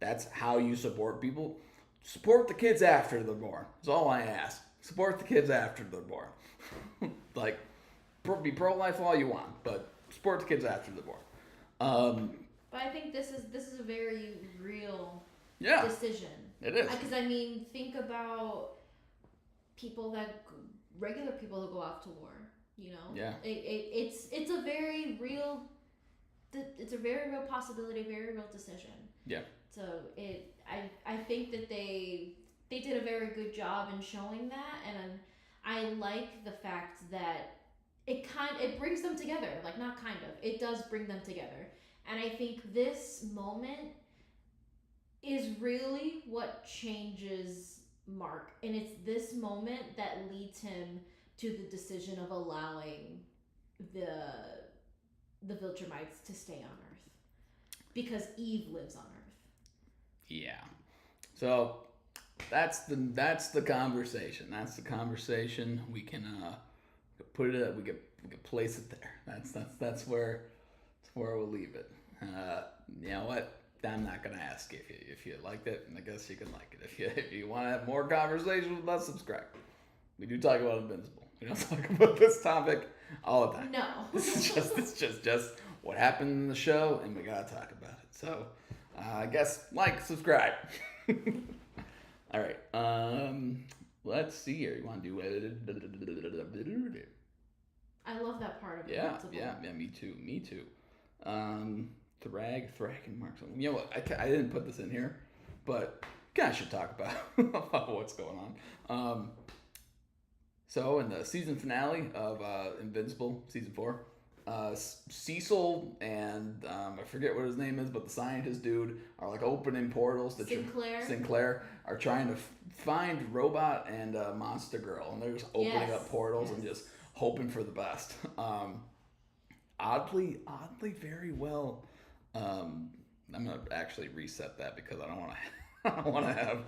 that's how you support people. Support the kids after they're born. That's all I ask. Support the kids after they're born. Like, be pro-life all you want, but support the kids after they're born.
But I think this is a very real decision.
It is.
Because I mean, think about regular people who go off to war.
Yeah.
It's a very real. It's a very real possibility, a very real decision.
Yeah.
So I think that they did a very good job in showing that, and I like the fact that it brings them together. Like, not kind of, it does bring them together, and I think this moment is really what changes Mark, and it's this moment that leads him to the decision of allowing the Viltrumites to stay on Earth, because Eve lives on Earth.
Yeah. So that's the conversation. That's the conversation. We can put it. We can place it there. That's where we'll leave it. You know what? I'm not gonna ask you if you liked it. I guess you can like it. If you want to have more conversation with us, subscribe. We do talk about Invincible. We don't talk about this topic all the time.
No.
It's just what happened in the show, and we gotta talk about it. So. I guess subscribe. All right. Let's see here. You want to do it?
I love that part of Invincible.
Yeah. Me too. Thrag and Mark. You know what? I didn't put this in here, but I should talk about what's going on. So in the season finale of Invincible season 4, Cecil and I forget what his name is, but the scientist dude are like opening portals. Sinclair are trying to find Robot and Monster Girl, and they're just opening up portals and just hoping for the best. Oddly, very well. I'm gonna actually reset that because I don't want to. I don't want to have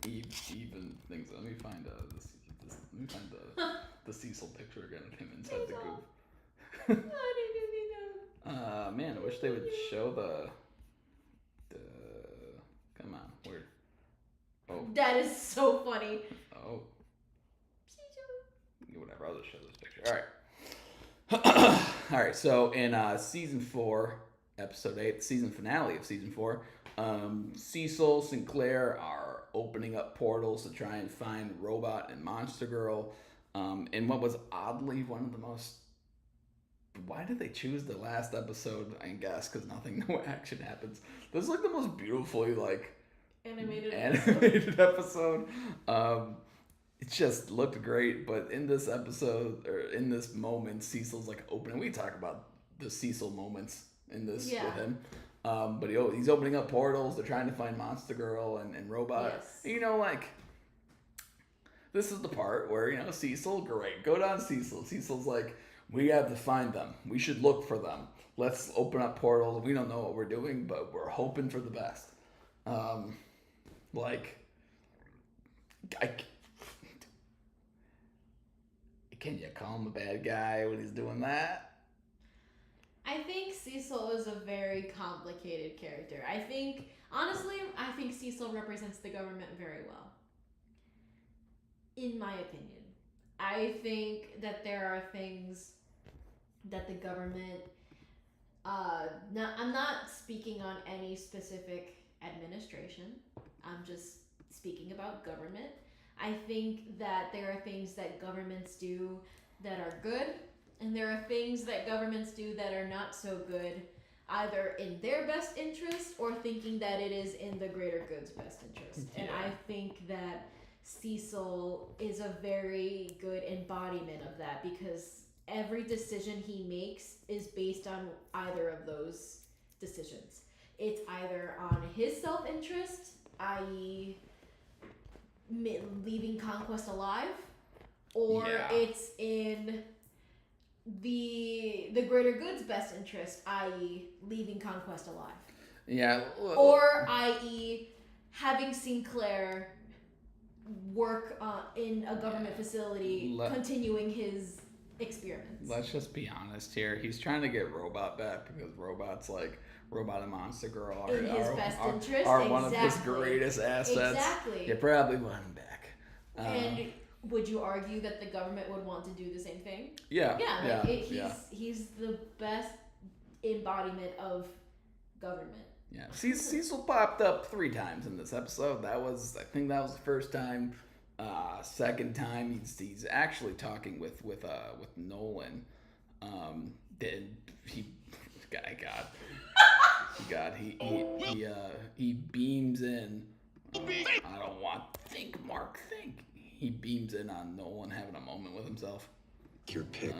even things. Let me find this. Let me find the Cecil picture again of him inside the goop. Man, I wish they would show the. Come on, where? Oh.
That is so funny.
Oh. Whatever. I'll just show this picture. All right. All right. So in season 4, episode 8, the season finale of season 4. Cecil, Sinclair are opening up portals to try and find Robot and Monster Girl. And what was oddly one of the most... Why did they choose the last episode? I guess because no action happens. This is like the most beautifully animated episode. It just looked great, but in this episode, or in this moment, Cecil's like opening. We talk about the Cecil moments in this with him. But he's opening up portals. They're trying to find Monster Girl and Robot.
Yes.
This is the part where, Cecil, great. Go down Cecil. Cecil's like, we have to find them. We should look for them. Let's open up portals. We don't know what we're doing, but we're hoping for the best. Can you call him a bad guy when he's doing that?
I think Cecil is a very complicated character. Honestly, I think Cecil represents the government very well. In my opinion. I think that there are things that the government... I'm not speaking on any specific administration. I'm just speaking about government. I think that there are things that governments do that are good, and there are things that governments do that are not so good, either in their best interest or thinking that it is in the greater good's best interest. Yeah. And I think that Cecil is a very good embodiment of that, because every decision he makes is based on either of those decisions. It's either on his self-interest, i.e. leaving Conquest alive, or it's in the greater good's best interest, i.e. leaving Conquest alive.
Yeah.
Or i.e. having Sinclair work in a government facility, continuing his experiments.
Let's just be honest here. He's trying to get Robot back because Robot and Monster Girl are one of his greatest assets.
Exactly.
You probably want him back.
And would you argue that the government would want to do the same thing?
Yeah.
He's the best embodiment of government.
Yeah. Cecil popped up 3 times in this episode. I think that was the first time. Second time he's actually talking with Nolan. He beams in. I don't want think. He beams in on Nolan having a moment with himself.
Your pick.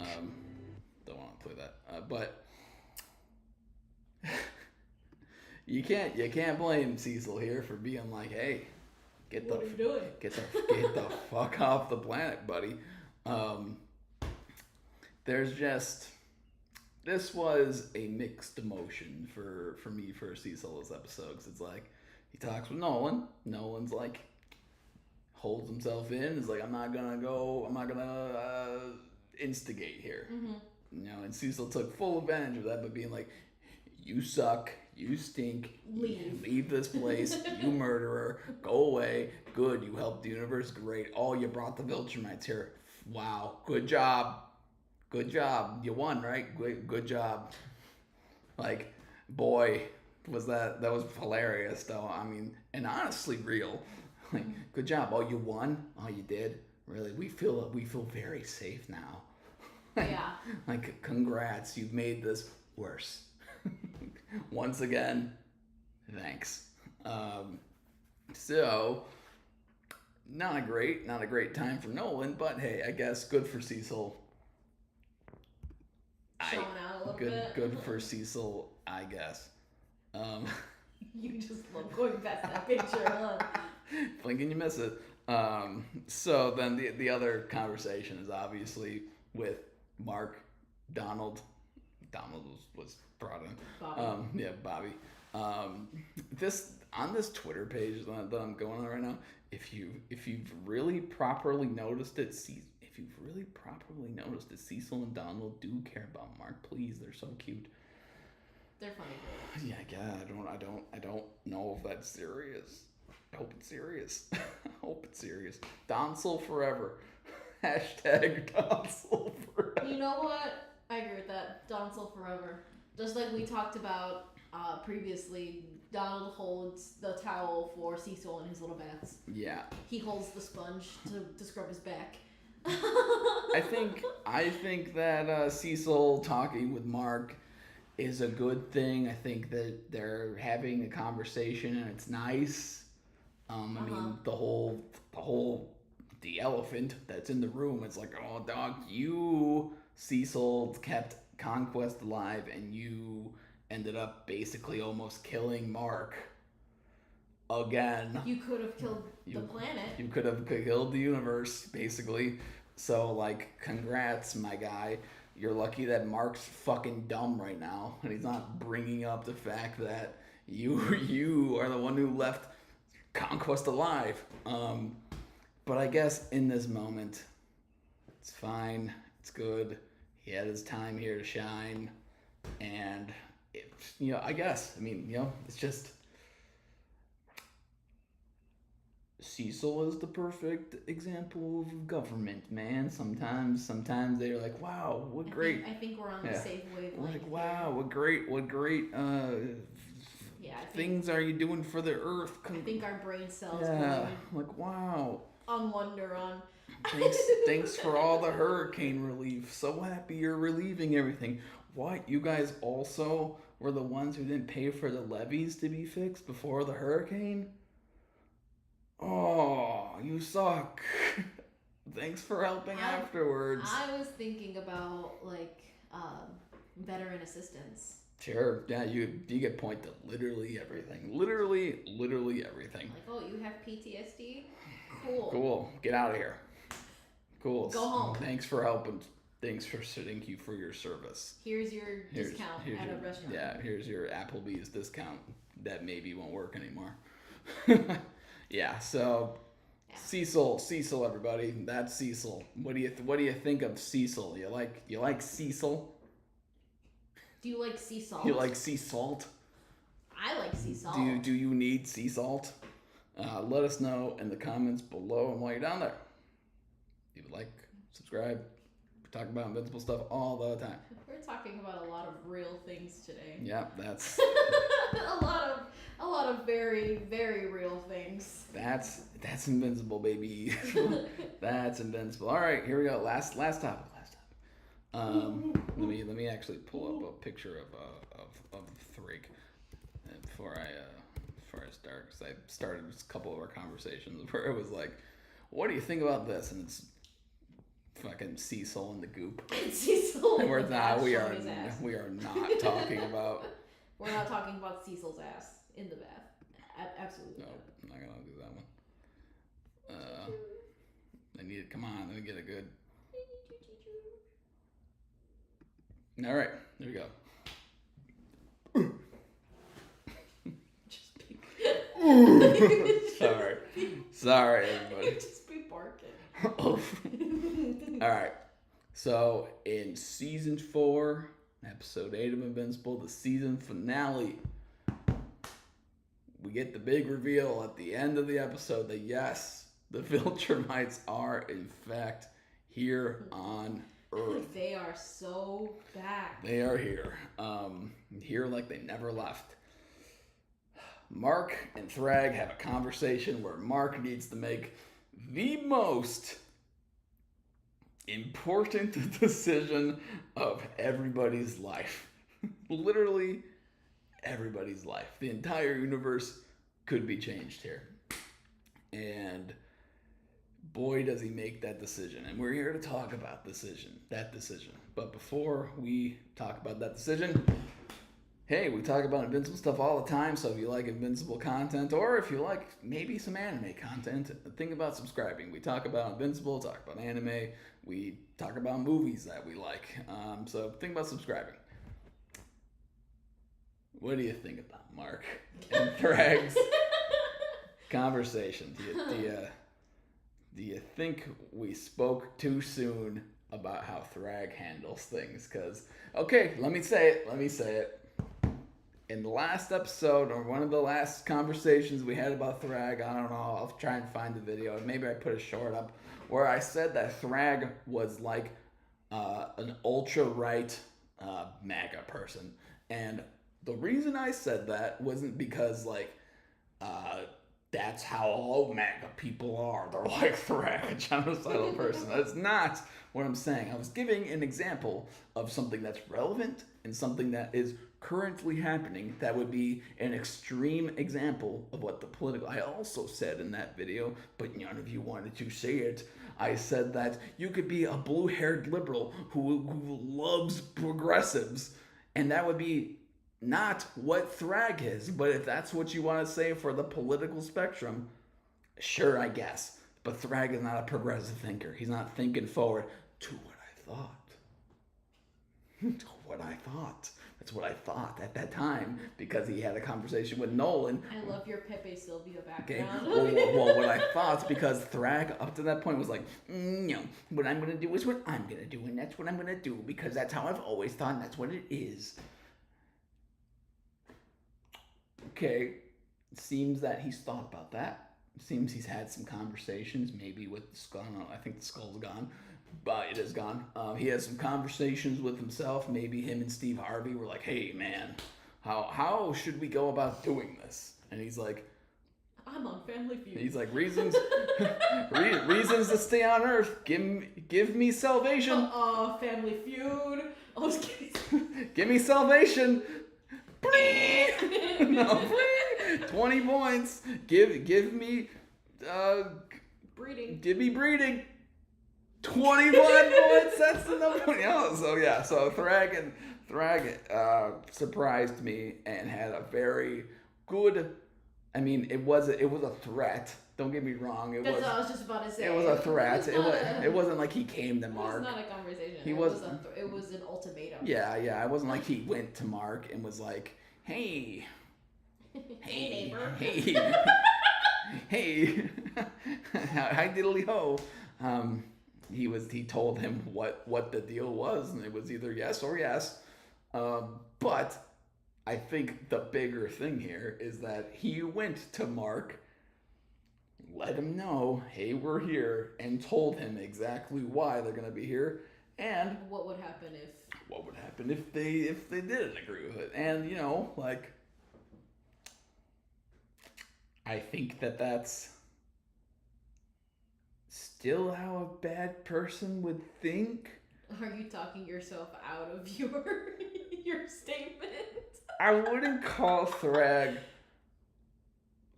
Don't want to play that. But you can't blame Cecil here for being like, hey, get the fuck off the planet, buddy. This was a mixed emotion for me for Cecil this episode, 'cause it's like he talks with Nolan. Nolan's like holds himself in. Is like, I'm not gonna instigate here. Mm-hmm. And Cecil took full advantage of that by being like, you suck, you stink, leave this place, you murderer, go away, good, you helped the universe, great, you brought the Viltrumites here, wow, good job, you won, right, good job. Like, boy, was that was hilarious though. I mean, and honestly real. Like, good job, you won, you did, really, we feel very safe now.
Yeah.
Like, congrats, you've made this worse. Once again, thanks. So not a great time for Nolan, but hey, I guess good for Cecil.
Showing out a little
Good
bit.
for Cecil, I guess.
You just love going past that picture, huh?
Blink and you miss it. So then the other conversation is obviously with Mark, Donald. Donald was brought in.
Bobby.
Yeah, Bobby. This on this Twitter page that I'm going on right now. If you've really properly noticed it, Cecil and Donald do care about Mark. Please, they're so cute.
They're funny girls.
Yeah, I don't know if that's serious. I hope it's serious. I hope it's serious. Donsel forever. Hashtag Donsel forever.
You know what? I agree with that. Donsel forever. Just like we talked about previously, Donald holds the towel for Cecil in his little baths.
Yeah.
He holds the sponge to scrub his back.
I think that Cecil talking with Mark is a good thing. I think that they're having a conversation and it's nice. I mean, the elephant that's in the room. It's like, oh, dog, you, Cecil, kept Conquest alive, and you ended up basically almost killing Mark again.
You could have killed the planet.
You could have killed the universe, basically. So, like, congrats, my guy. You're lucky that Mark's fucking dumb right now, and he's not bringing up the fact that you are the one who left Conquest alive. But I guess in this moment, it's fine. It's good. He had his time here to shine, and I guess. I mean, it's just Cecil is the perfect example of government, man. Sometimes they're like, wow, what great.
I think we're on the same wavelength.
Like, wow, what great things are you doing for the earth?
I think our brain cells
like, wow.
On wonder on.
Thanks for all the hurricane relief. So happy you're relieving everything. What? You guys also were the ones who didn't pay for the levees to be fixed before the hurricane? Oh, you suck. Thanks for helping afterwards.
I was thinking about veteran assistance.
Sure. Yeah, you get point to literally everything. Literally everything.
Like, oh, you have PTSD?
Cool. Get out of here. Cool.
Go home.
Thanks for helping. Thank you for your service.
Here's your discount at a restaurant.
Yeah, here's your Applebee's discount that maybe won't work anymore. Yeah, so Cecil, everybody. That's Cecil. What do you think of Cecil? You like Cecil?
Do you like sea salt?
You like sea salt?
I like sea salt.
Do you need sea salt? Let us know in the comments below, and while you're down there, if you like, subscribe. We talk about Invincible stuff all the time.
We're talking about a lot of real things today.
Yeah, that's
a lot of very, very real things.
That's Invincible, baby. That's Invincible. All right, here we go. Last topic. Let me actually pull up a picture of Thrig before I start, because I started a couple of our conversations where it was like, what do you think about this? And it's fucking Cecil in the goop.
Cecil.
And we are not talking about.
We're not talking about Cecil's ass in the bath. Absolutely.
No, I'm not gonna do that one. Come on, let me get a good. All right, there we go.
Just be.
Sorry, everybody.
Just be barking.
All right. So in season 4, episode 8 of Invincible, the season finale, we get the big reveal at the end of the episode that yes, the Viltrumites are in fact here on Earth.
They are so back.
They are here. Here like they never left. Mark and Thrag have a conversation where Mark needs to make the most important decision of everybody's life. Literally everybody's life. The entire universe could be changed here. And boy, does he make that decision. And we're here to talk about that decision. But before we talk about that decision, hey, we talk about Invincible stuff all the time, so if you like Invincible content, or if you like maybe some anime content, think about subscribing. We talk about Invincible, talk about anime, we talk about movies that we like. So think about subscribing. What do you think about Mark and Thrag's conversation? Do you think we spoke too soon about how Thrag handles things? Because, okay, let me say it. In the last episode, or one of the last conversations we had about Thrag, I don't know, I'll try and find the video. Maybe I put a short up where I said that Thrag was like an ultra-right MAGA person. And the reason I said that wasn't because, like, that's how all MAGA people are. They're like Thrag, a genocidal person. That's not what I'm saying. I was giving an example of something that's relevant and something that is currently happening that would be an extreme example of what the political... I also said in that video, but none of you wanted to say it, I said that you could be a blue-haired liberal who loves progressives, and that would be not what Thrag is. But if that's what you want to say for the political spectrum, sure, I guess. But Thrag is not a progressive thinker. He's not thinking forward to what I thought. To what I thought. That's what I thought at that time, because he had a conversation with Nolan.
I love your Pepe Sylvia background.
Okay. Well, what I thought, because Thrag up to that point was like, no, what I'm going to do is what I'm going to do, and that's what I'm going to do, because that's how I've always thought, and that's what it is. Okay, it seems that he's thought about that. It seems he's had some conversations, maybe with the skull. I think the skull's gone. But it is gone. He has some conversations with himself. Maybe him and Steve Harvey were like, hey, man, how should we go about doing this? And he's like,
I'm on Family Feud.
He's like, reasons to stay on Earth. Give me salvation.
Family Feud. I was kidding.
Give me salvation. No, 20 points. Give me
breeding.
Give me breeding. 21 points. That's the number. So Thrag surprised me and had a very good. I mean, it was a threat. Don't get me wrong.
That's what I was just about to say.
It was a threat. It wasn't like he came to Mark.
It was not a conversation.
It
was an ultimatum.
Yeah. It wasn't like he went to Mark and was like, hey,
neighbor.
Hey, hi diddly ho. He told him what the deal was, and it was either yes or yes. But I think the bigger thing here is that he went to Mark, let him know, hey, we're here, and told him exactly why they're gonna be here, and
what would happen if
they didn't agree with it. And like, I think that's still how a bad person would think.
Are you talking yourself out of your statement?
I wouldn't call Thrag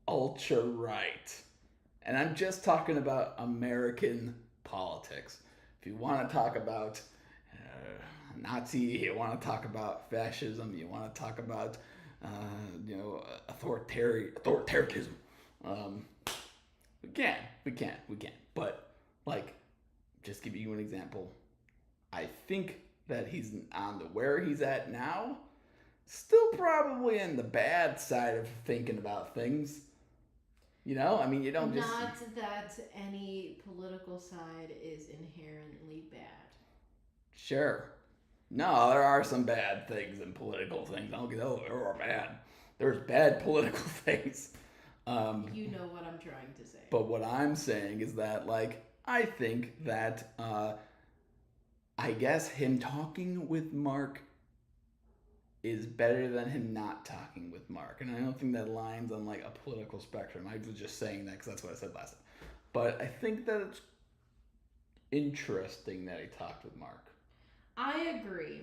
ultra right. And I'm just talking about American politics. If you want to talk about Nazi, you want to talk about fascism, you want to talk about authoritarianism. We can. But, like, just give you an example. I think that he's on where he's at now, still probably in the bad side of thinking about things. I mean, you don't just...
Not that any political side is inherently bad.
Sure. No, there are some bad things in political things. I don't get there are bad. There's bad political things.
You know what I'm trying to say.
But what I'm saying is that, like, I think that, I guess him talking with Mark is better than him not talking with Mark. And I don't think that lines on, like, a political spectrum. I was just saying that because that's what I said last time. But I think that it's interesting that he talked with Mark.
I agree.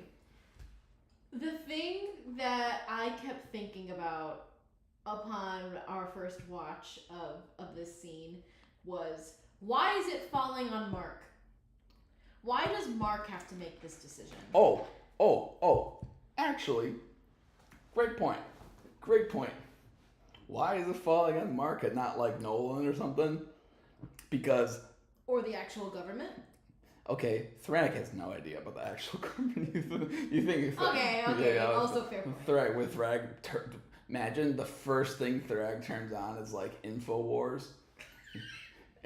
The thing that I kept thinking about upon our first watch of this scene was, Why is it falling on Mark? Why does Mark have to make this decision?
Oh. Actually, great point. Great point. Why is it falling on Mark and not like Nolan or something? Because.
Or the actual government?
Okay, Thrag has no idea about the actual government. You think.
Okay, also fair point.
Thrag. Imagine the first thing Thrag turns on is like InfoWars.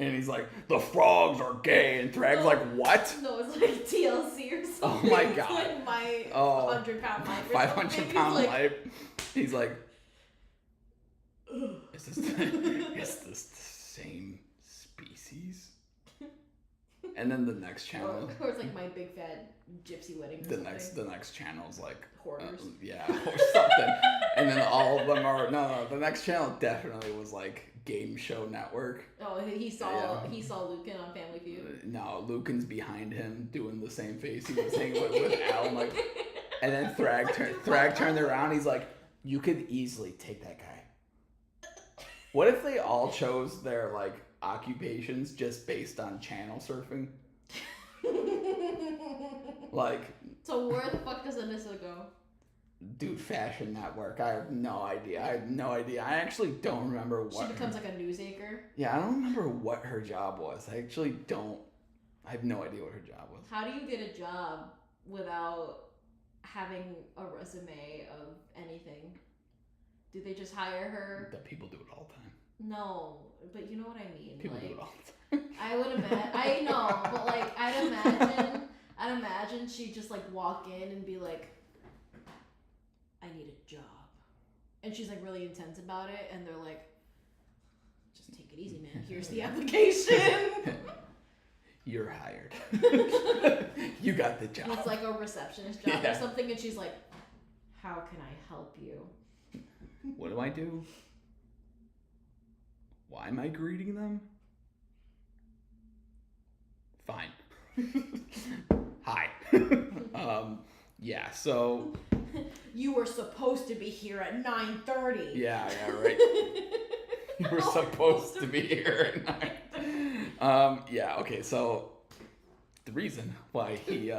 And he's like, the frogs are gay, and Thrag's like, what?
No, it's like TLC or something.
Oh my god.
It's like my 100-pound life or
500-pound life. He's like, is this the same species? And then the next channel.
Or it's like my big fat gypsy wedding or something.
The next channel's like
Hoarders.
Or something. And then all of them are the next channel definitely was like Game Show Network.
Oh, he saw Lucan on Family Feud.
No, Lucan's behind him doing the same face he was saying with Al. Like, and then Thrag turned around. He's like, you could easily take that guy. What if they all chose their like occupations just based on channel surfing? Like,
so where the fuck does Anissa go?
Dude, Fashion Network. I have no idea. I actually don't remember what.
She becomes like a news anchor.
Yeah, I don't remember what her job was. I have no idea what her job was.
How do you get a job without having a resume of anything? Do they just hire her?
The people do it all the time.
No, but you know what I mean.
People
like,
do it all the time.
I would imagine. I know, but like, I'd imagine she'd just like walk in and be like, I need a job. And she's like really intense about it, and they're like, just take it easy, man. Here's the application.
You're hired. You got the job.
It's like a receptionist job or something, and she's like, how can I help you?
What do I do? Why am I greeting them? Fine. Hi. Yeah, so...
You were supposed to be here at 9:30.
Yeah, right. You were supposed to be here at 9. Yeah, okay, so the reason why he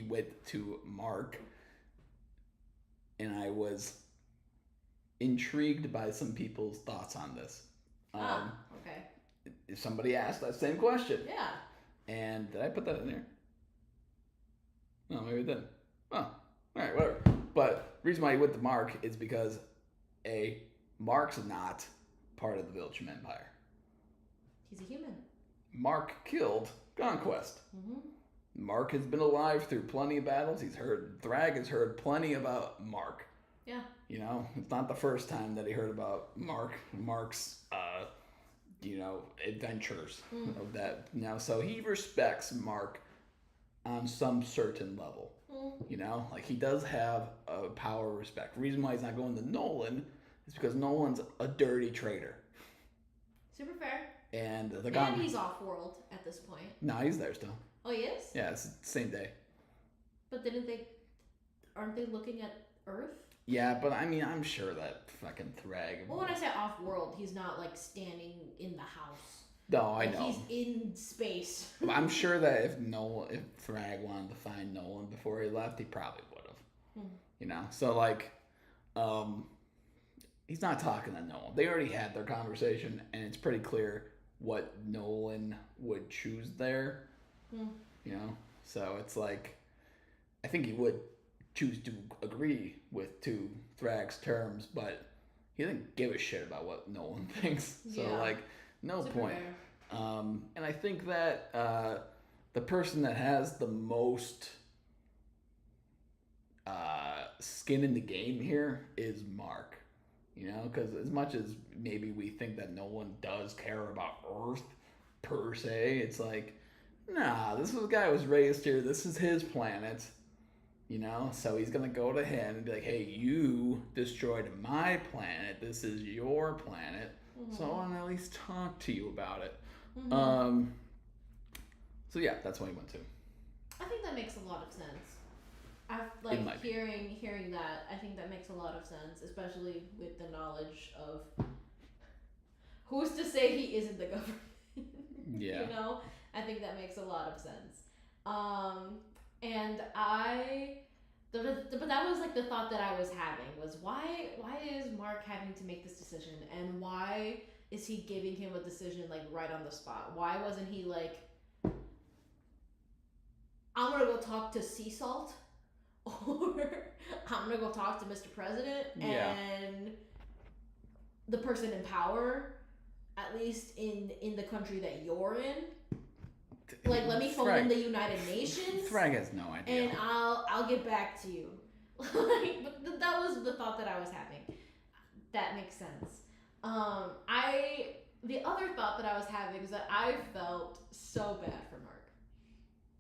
went to Mark, and I was intrigued by some people's thoughts on this.
Okay.
If somebody asked that same question.
Yeah.
And did I put that in there? No, maybe I didn't. Oh, all right, whatever. But the reason why he went to Mark is because Mark's not part of the Viltrum Empire.
He's a human.
Mark killed Conquest.
Mm-hmm.
Mark has been alive through plenty of battles. Thrag has heard plenty about Mark.
Yeah.
You know, it's not the first time that he heard about Mark's, adventures of that. Now, so he respects Mark on some certain level. You know, like he does have a power of respect. The reason why he's not going to Nolan is because Nolan's a dirty traitor.
Super fair.
And
he's off-world at this point.
No, he's there still.
Oh, he is?
Yeah, it's the same day.
But aren't they looking at Earth?
Yeah, but I mean, I'm sure that fucking Thrag...
Well, when I say off-world, he's not like standing in the house.
No, I know.
He's in space.
I'm sure that if Thrag wanted to find Nolan before he left, he probably would have. You know? So, like, he's not talking to Nolan. They already had their conversation, and it's pretty clear what Nolan would choose there. You know? So, it's like, I think he would choose to agree to Thrag's terms, but he doesn't give a shit about what Nolan thinks. So, like, no
Super
point. And I think that the person that has the most skin in the game here is Mark. You know, because as much as maybe we think that Nolan does care about Earth per se, it's like, nah, this is a guy who was raised here. This is his planet. You know, so he's going to go to him and be like, hey, you destroyed my planet. This is your planet. So I want to at least talk to you about it. So yeah, that's what he went to.
I think that makes a lot of sense. Hearing that, I think that makes a lot of sense, especially with the knowledge of who's to say he isn't the government.
Yeah.
You I think that makes a lot of sense. And I, but that was like the thought that I was having was why is Mark having to make this decision, and why is he giving him a decision like right on the spot? Why wasn't he like, I'm gonna go talk to Sea Salt, or I'm gonna go talk to Mr. President and the person in power, at least in the country that you're in. Like, let me phone in the United Nations.
Thrag has no idea.
And I'll get back to you. Like, but that was the thought that I was having. That makes sense. The other thought that I was having is that I felt so bad for Mark.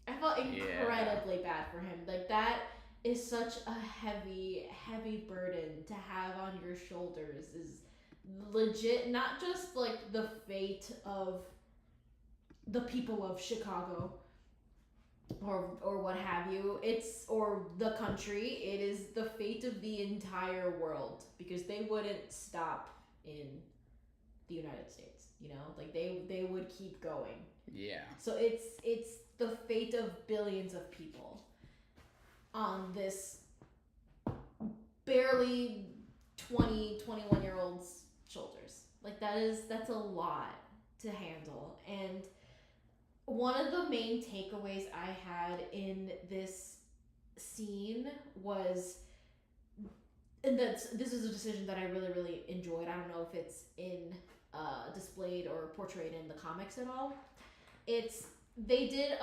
I felt incredibly bad for him. Like, that is such a heavy, heavy burden to have on your shoulders. Is legit not just like the fate of the people of Chicago or what have you, or the country. It is the fate of the entire world, because they wouldn't stop in the United States, you know, like they would keep going.
Yeah.
So it's the fate of billions of people on this barely 21 year old's shoulders. Like, that's a lot to handle. And one of the main takeaways I had in this scene was, and this is a decision that I really, really enjoyed. I don't know if it's displayed or portrayed in the comics at all. They did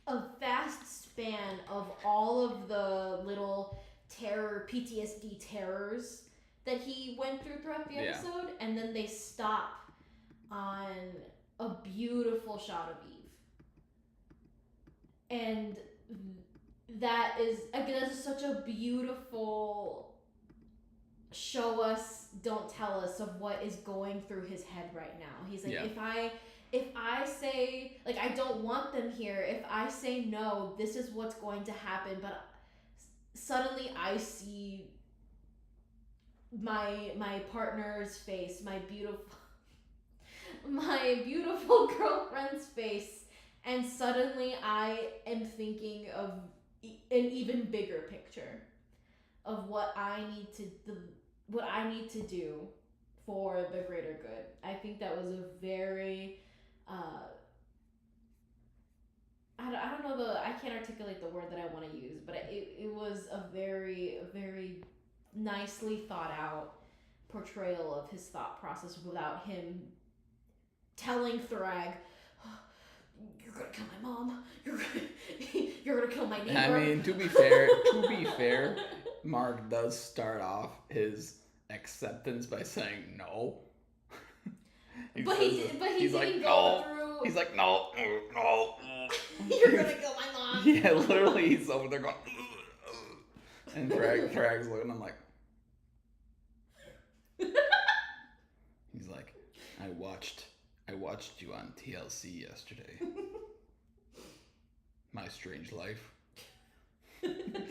a vast span of all of the little PTSD terrors that he went through throughout the episode, and then they stop on a beautiful shot of Eve. And that is, again, that's such a beautiful show us, don't tell us of what is going through his head right now. He's like, if I say, like, I don't want them here, if I say no, this is what's going to happen. But suddenly I see my partner's face, my beautiful girlfriend's face, and suddenly I am thinking of an even bigger picture of what I need to do for the greater good. I think that was a very I don't know I can't articulate the word that I want to use, but it was a very, very nicely thought out portrayal of his thought process without him telling Thrag, oh, you're gonna kill my mom, you're gonna kill my neighbor.
I mean, to be fair, Mark does start off his acceptance by saying no.
He didn't go through.
He's like, no.
You're gonna kill my mom.
Yeah, literally, he's over there going, and Thrag's looking. I'm like, he's like, I watched you on TLC yesterday. My Strange Life.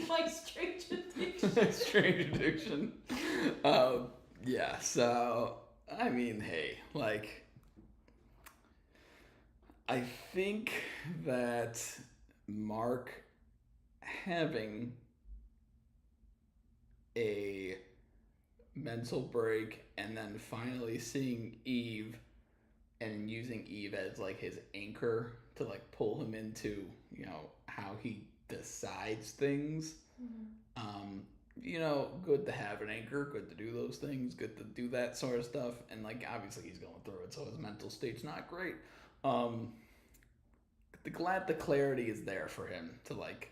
My strange addiction.
My strange addiction. Yeah. So I mean, hey, like, I think that Mark having a mental break and then finally seeing Eve and using Eve as like his anchor to like pull him into, you know, how he decides things.
Mm-hmm.
You know, good to have an anchor, good to do those things, good to do that sort of stuff. And like, obviously he's going through it, so his mental state's not great. Glad the clarity is there for him to like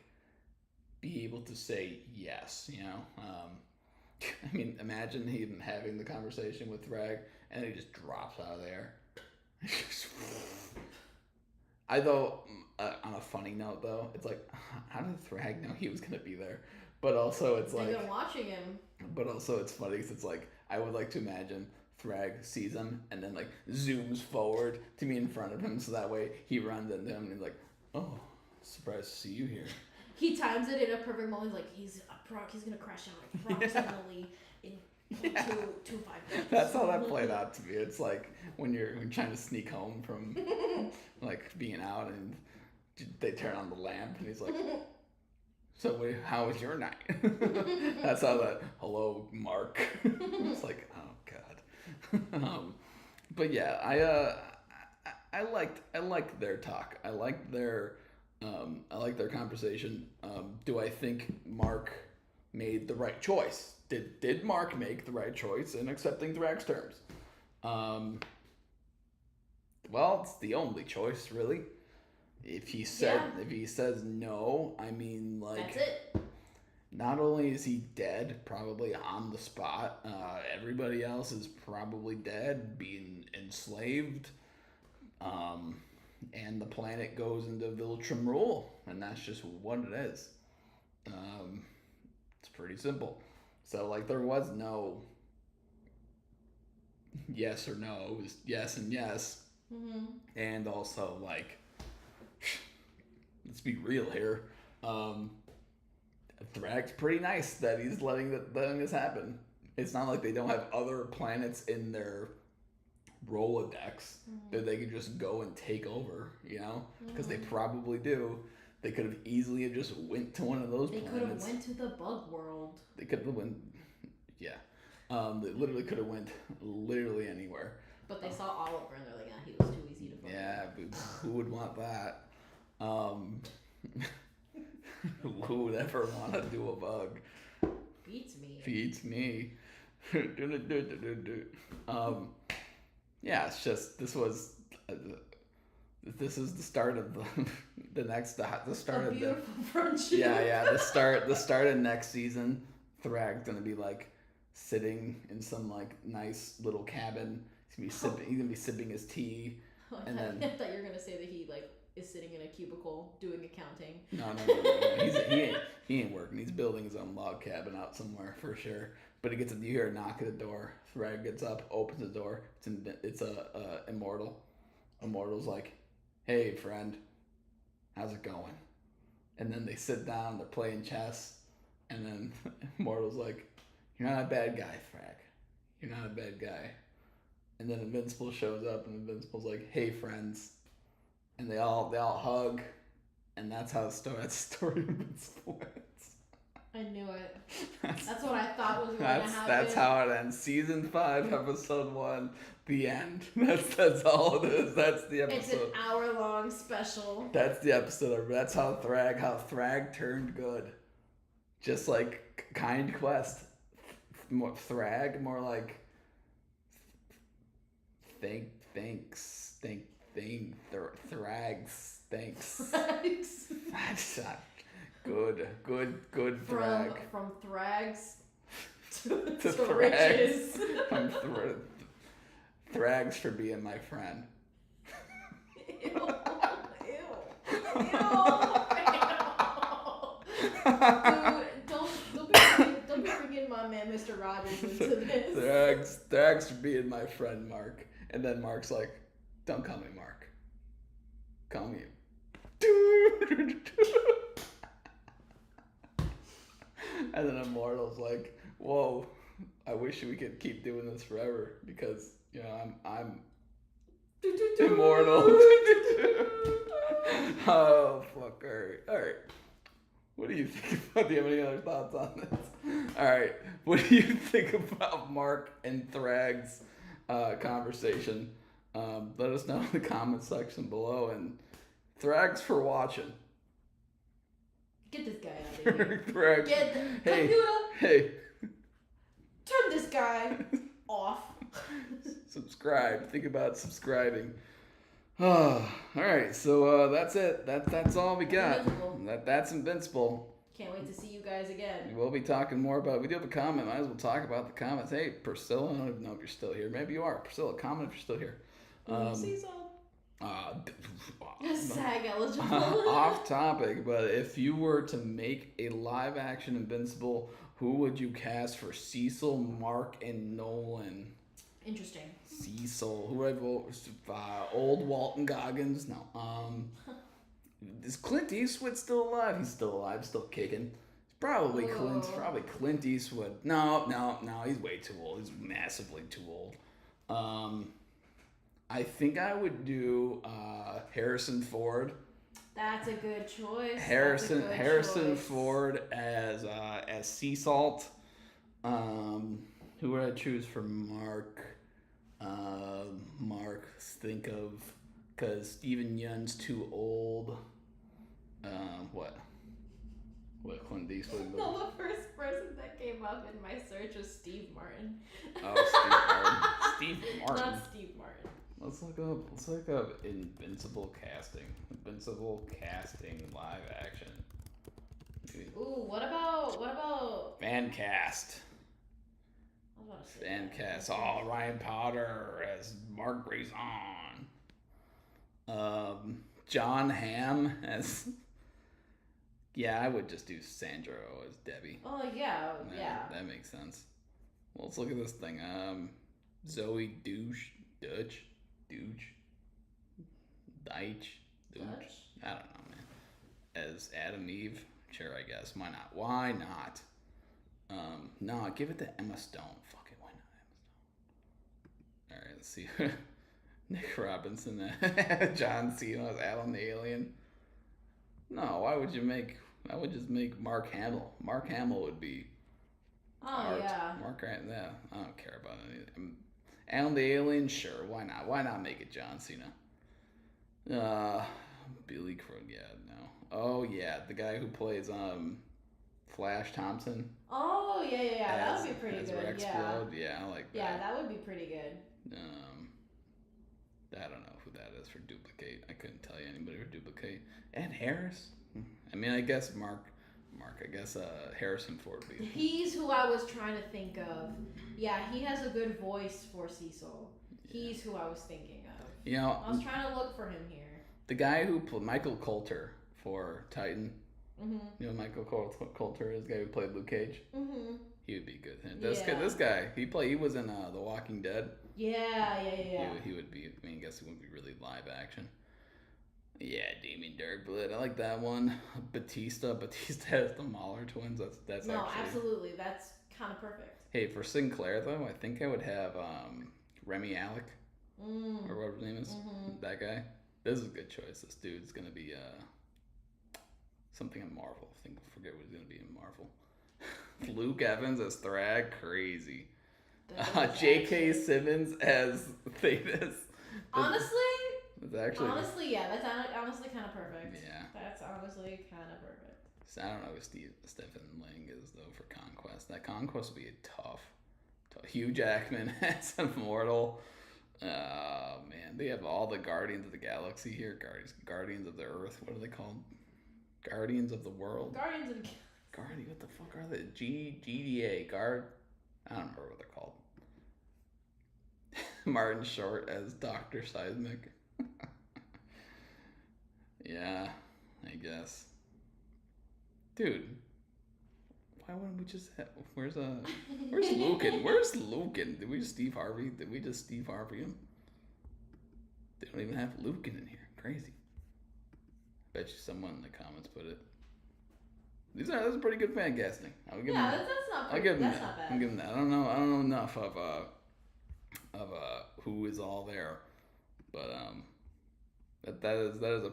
be able to say yes, you know. I mean, imagine him having the conversation with Thrag and he just drops out of there. I thought, on a funny note though, it's like, how did Thrag know he was gonna be there? But also it's like,
they've been watching him.
But also it's funny because it's like, I would like to imagine Thrag sees him and then like zooms forward to be in front of him, so that way he runs into him and he's like, oh, surprised to see you here.
He times it in a perfect moment. Like, he's gonna crash out. I promise I'm gonna leave in
Yeah.
Two 5
That's how that played out to me. It's like when you're trying to sneak home from like being out and they turn on the lamp and he's like, so how was your night? That's how that, hello, Mark. It's like, oh God. But yeah, I liked their talk. I liked their conversation. Do I think Mark made the right choice? Did Mark make the right choice in accepting Thrag's terms? Well, it's the only choice, really. If he says no, I mean, like,
that's it.
not only is he dead, probably on the spot, everybody else is probably dead, being enslaved, and the planet goes into Viltrum rule, and that's just what it is. It's pretty simple. So, like, there was no yes or no. It was yes and yes.
Mm-hmm.
And also, like, let's be real here. Thrag's pretty nice that he's letting this happen. It's not like they don't have other planets in their Rolodex that they could just go and take over, you know? Because they probably do. They could have easily just went to one of those planets.
They could have went to the bug world.
They could have went, yeah. They literally could have went literally anywhere.
But they saw Oliver and they're like, he was too easy to find.
Yeah, but who would want that? Who would ever want to do a bug?
Beats me.
Beats me. Yeah, it's just this is the start of the start of the
friendship.
Yeah, the start of next season. Thrag's gonna be like sitting in some like nice little cabin. He's gonna be sipping his tea.
I thought you were gonna say that he like is sitting in a cubicle doing accounting.
No. He ain't working. He's building his own log cabin out somewhere for sure. But you hear a knock at the door. Thrag gets up, opens the door. It's a Immortal. Immortal's like, "Hey, friend, how's it going?" And then they sit down. They're playing chess. And then Immortal's like, "You're not a bad guy, Thrag. You're not a bad guy." And then Invincible shows up, and Invincible's like, "Hey, friends," and they all hug, and that's how the story of Invincible ends.
I knew it. That's what I thought was going to happen.
That's how it ends. Season 5, episode 1, the end. That's all it is. That's the episode.
It's an hour-long special.
That's the episode. That's how Thrag turned good. Just like Kind Quest. Thrag, more like Thrags, thanks. That's not good Thrag.
From Thrags to
Thrags.
riches.
Thrags for being my friend.
Ew. Dude, don't be bringing my man Mr. Rogers into this.
Thrags for being my friend, Mark. And then Mark's like, "Don't call me Mark. Call me." And then Immortal's like, "Whoa, I wish we could keep doing this forever because, you know, I'm immortal." Oh, fuck. All right. What do you think about? Do you have any other thoughts on this? All right. What do you think about Mark and Thrag's conversation? Let us know in the comment section below. And Thrags for watching.
Get this guy out of here.
Thrag.
Get the
Hey.
computer.
Hey.
Turn this guy off.
Subscribe. Think about subscribing. All right, so that's it. That's all we got. That's Invincible.
Can't wait to see you guys again.
We'll be talking more about. We do have a comment. Might as well talk about the comments. Hey, Priscilla. I don't even know if you're still here. Maybe you are. Priscilla, comment if you're still here.
SAG eligible.
Off topic, but if you were to make a live action Invincible, who would you cast for Cecil, Mark, and Nolan?
Interesting.
Cecil. Who would I vote? Old Walton Goggins? No. Is Clint Eastwood still alive? He's still alive, still kicking. He's Probably Clint.
Oh,
Probably Clint Eastwood. No, no, no. He's way too old. He's massively too old. I think I would do Harrison Ford.
that's a good choice. That's a
Harrison
good
Harrison
choice.
Ford as sea salt. Who would I choose for Mark? Mark, think of because Steven Yeun's too old. What? What Clint Eastwood?
No, the first person that came up in my search was Steve Martin.
Oh, Steve Martin. Steve Martin.
Not Steve Martin.
Let's look up Invincible casting. Invincible casting live action.
Ooh, what about?
Fan cast.
I was about to say
Fan
that.
cast. Oh, Ryan Potter as Mark Grayson. John Hamm as. Yeah, I would just do Sandra as Debbie.
Oh yeah, yeah.
That makes sense. Well, let's look at this thing. Zoe Deitch.
Dutch?
I don't know, man. As Adam Eve, sure, I guess. Why not? Why not? No, give it to Emma Stone. Fuck it, why not Emma Stone? All right, let's see. Nick Robinson, John Cena as Alan the Alien. No, why would you make? I would just make Mark Hamill. Mark Hamill would be.
Oh
Art.
yeah.
Yeah, I don't care about anything. Alan the Alien, sure, why not? Why not make it John Cena? Billy Crystal, yeah, no. Oh yeah, the guy who plays Flash Thompson.
Oh yeah. That would be pretty
as
good.
Rex
Yeah.
Blode. Yeah, I like that.
Yeah, that would be pretty good.
I don't know who that is for Duplicate. I couldn't tell you anybody for Duplicate. Ed Harris. I mean, I guess Mark. I guess Harrison Ford would be.
He's who I was trying to think of. Yeah, he has a good voice for Cecil. He's who I was thinking of.
You know,
I was trying to look for him here.
the guy who played Michael Coulter for Titan.
Mm-hmm.
You know, Michael Coulter is the guy who played Luke Cage.
Mm-hmm.
He would be good.
Yeah.
This guy, he was in The Walking Dead.
Yeah.
He would be. I mean, I guess he wouldn't be really live action. Yeah, Damien Darkblood. I like that one. Batista has the Mahler twins. That's
no,
actually.
absolutely. That's kind of perfect.
Hey, for Sinclair though, I think I would have Remy Alec or whatever his name is.
Mm-hmm.
That guy. This is a good choice. This dude's gonna be something in Marvel. I forget what he's gonna be in Marvel. Luke Evans as Thrag, crazy. J.K. Simmons as Thetis.
Honestly, yeah, that's honestly kind of perfect.
Yeah.
That's honestly kind of perfect.
So I don't know who Stephen Lang is though for Conquest. That Conquest would be a tough. Hugh Jackman as Immortal. Oh man, they have all the Guardians of the Galaxy here. Guardians of the Earth. What are they called? Guardians of the World.
Guardians of the
Guardian. What the fuck are they? GDA. Guard. I don't remember what they're called. Martin Short as Dr. Seismic. Yeah, I guess. Dude, why wouldn't we just have... Where's Lucan? Where's Lucan? Did we just Steve Harvey him? They don't even have Lucan in here. Crazy. Bet you someone in the comments put it. That's a pretty good fan casting. I'll give him that.
that's not
I'll give him
that's
that.
not bad.
I'll give him that. I don't know enough of who is all there, but that is a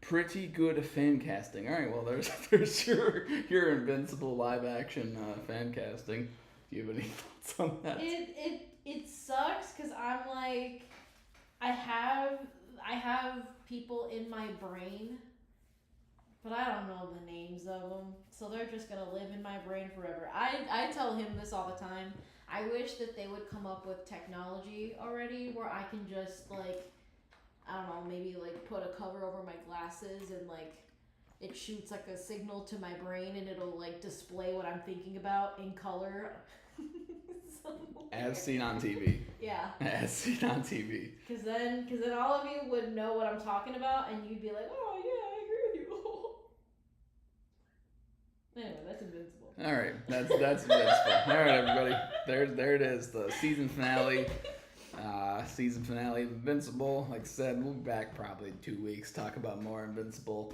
pretty good fan casting. All right, well there's your Invincible live action fan casting. Do you have any thoughts on that?
It sucks because I'm like, I have people in my brain, but I don't know the names of them, so they're just gonna live in my brain forever. I tell him this all the time. I wish that they would come up with technology already where I can just like, I don't know, maybe like put a cover over my glasses and like it shoots like a signal to my brain and it'll like display what I'm thinking about in color.
As seen on TV.
Yeah.
As seen on TV.
Cause then all of you would know what I'm talking about and you'd be like, oh yeah, I agree with you. Anyway, that's Invincible.
All right, that's Invincible. All right, everybody, there it is, the season finale. Season finale of Invincible. Like I said, we'll be back probably in 2 weeks. Talk about more Invincible.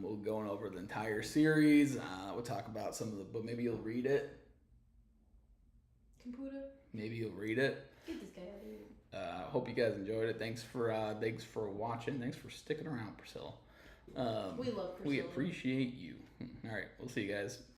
We'll go over the entire series. We'll talk about some of the book. Maybe you'll read it.
Computer.
Maybe you'll read it.
Get this guy out of here.
Hope you guys enjoyed it. Thanks for watching. Thanks for sticking around, Priscilla.
We love Priscilla.
We appreciate you. All right, we'll see you guys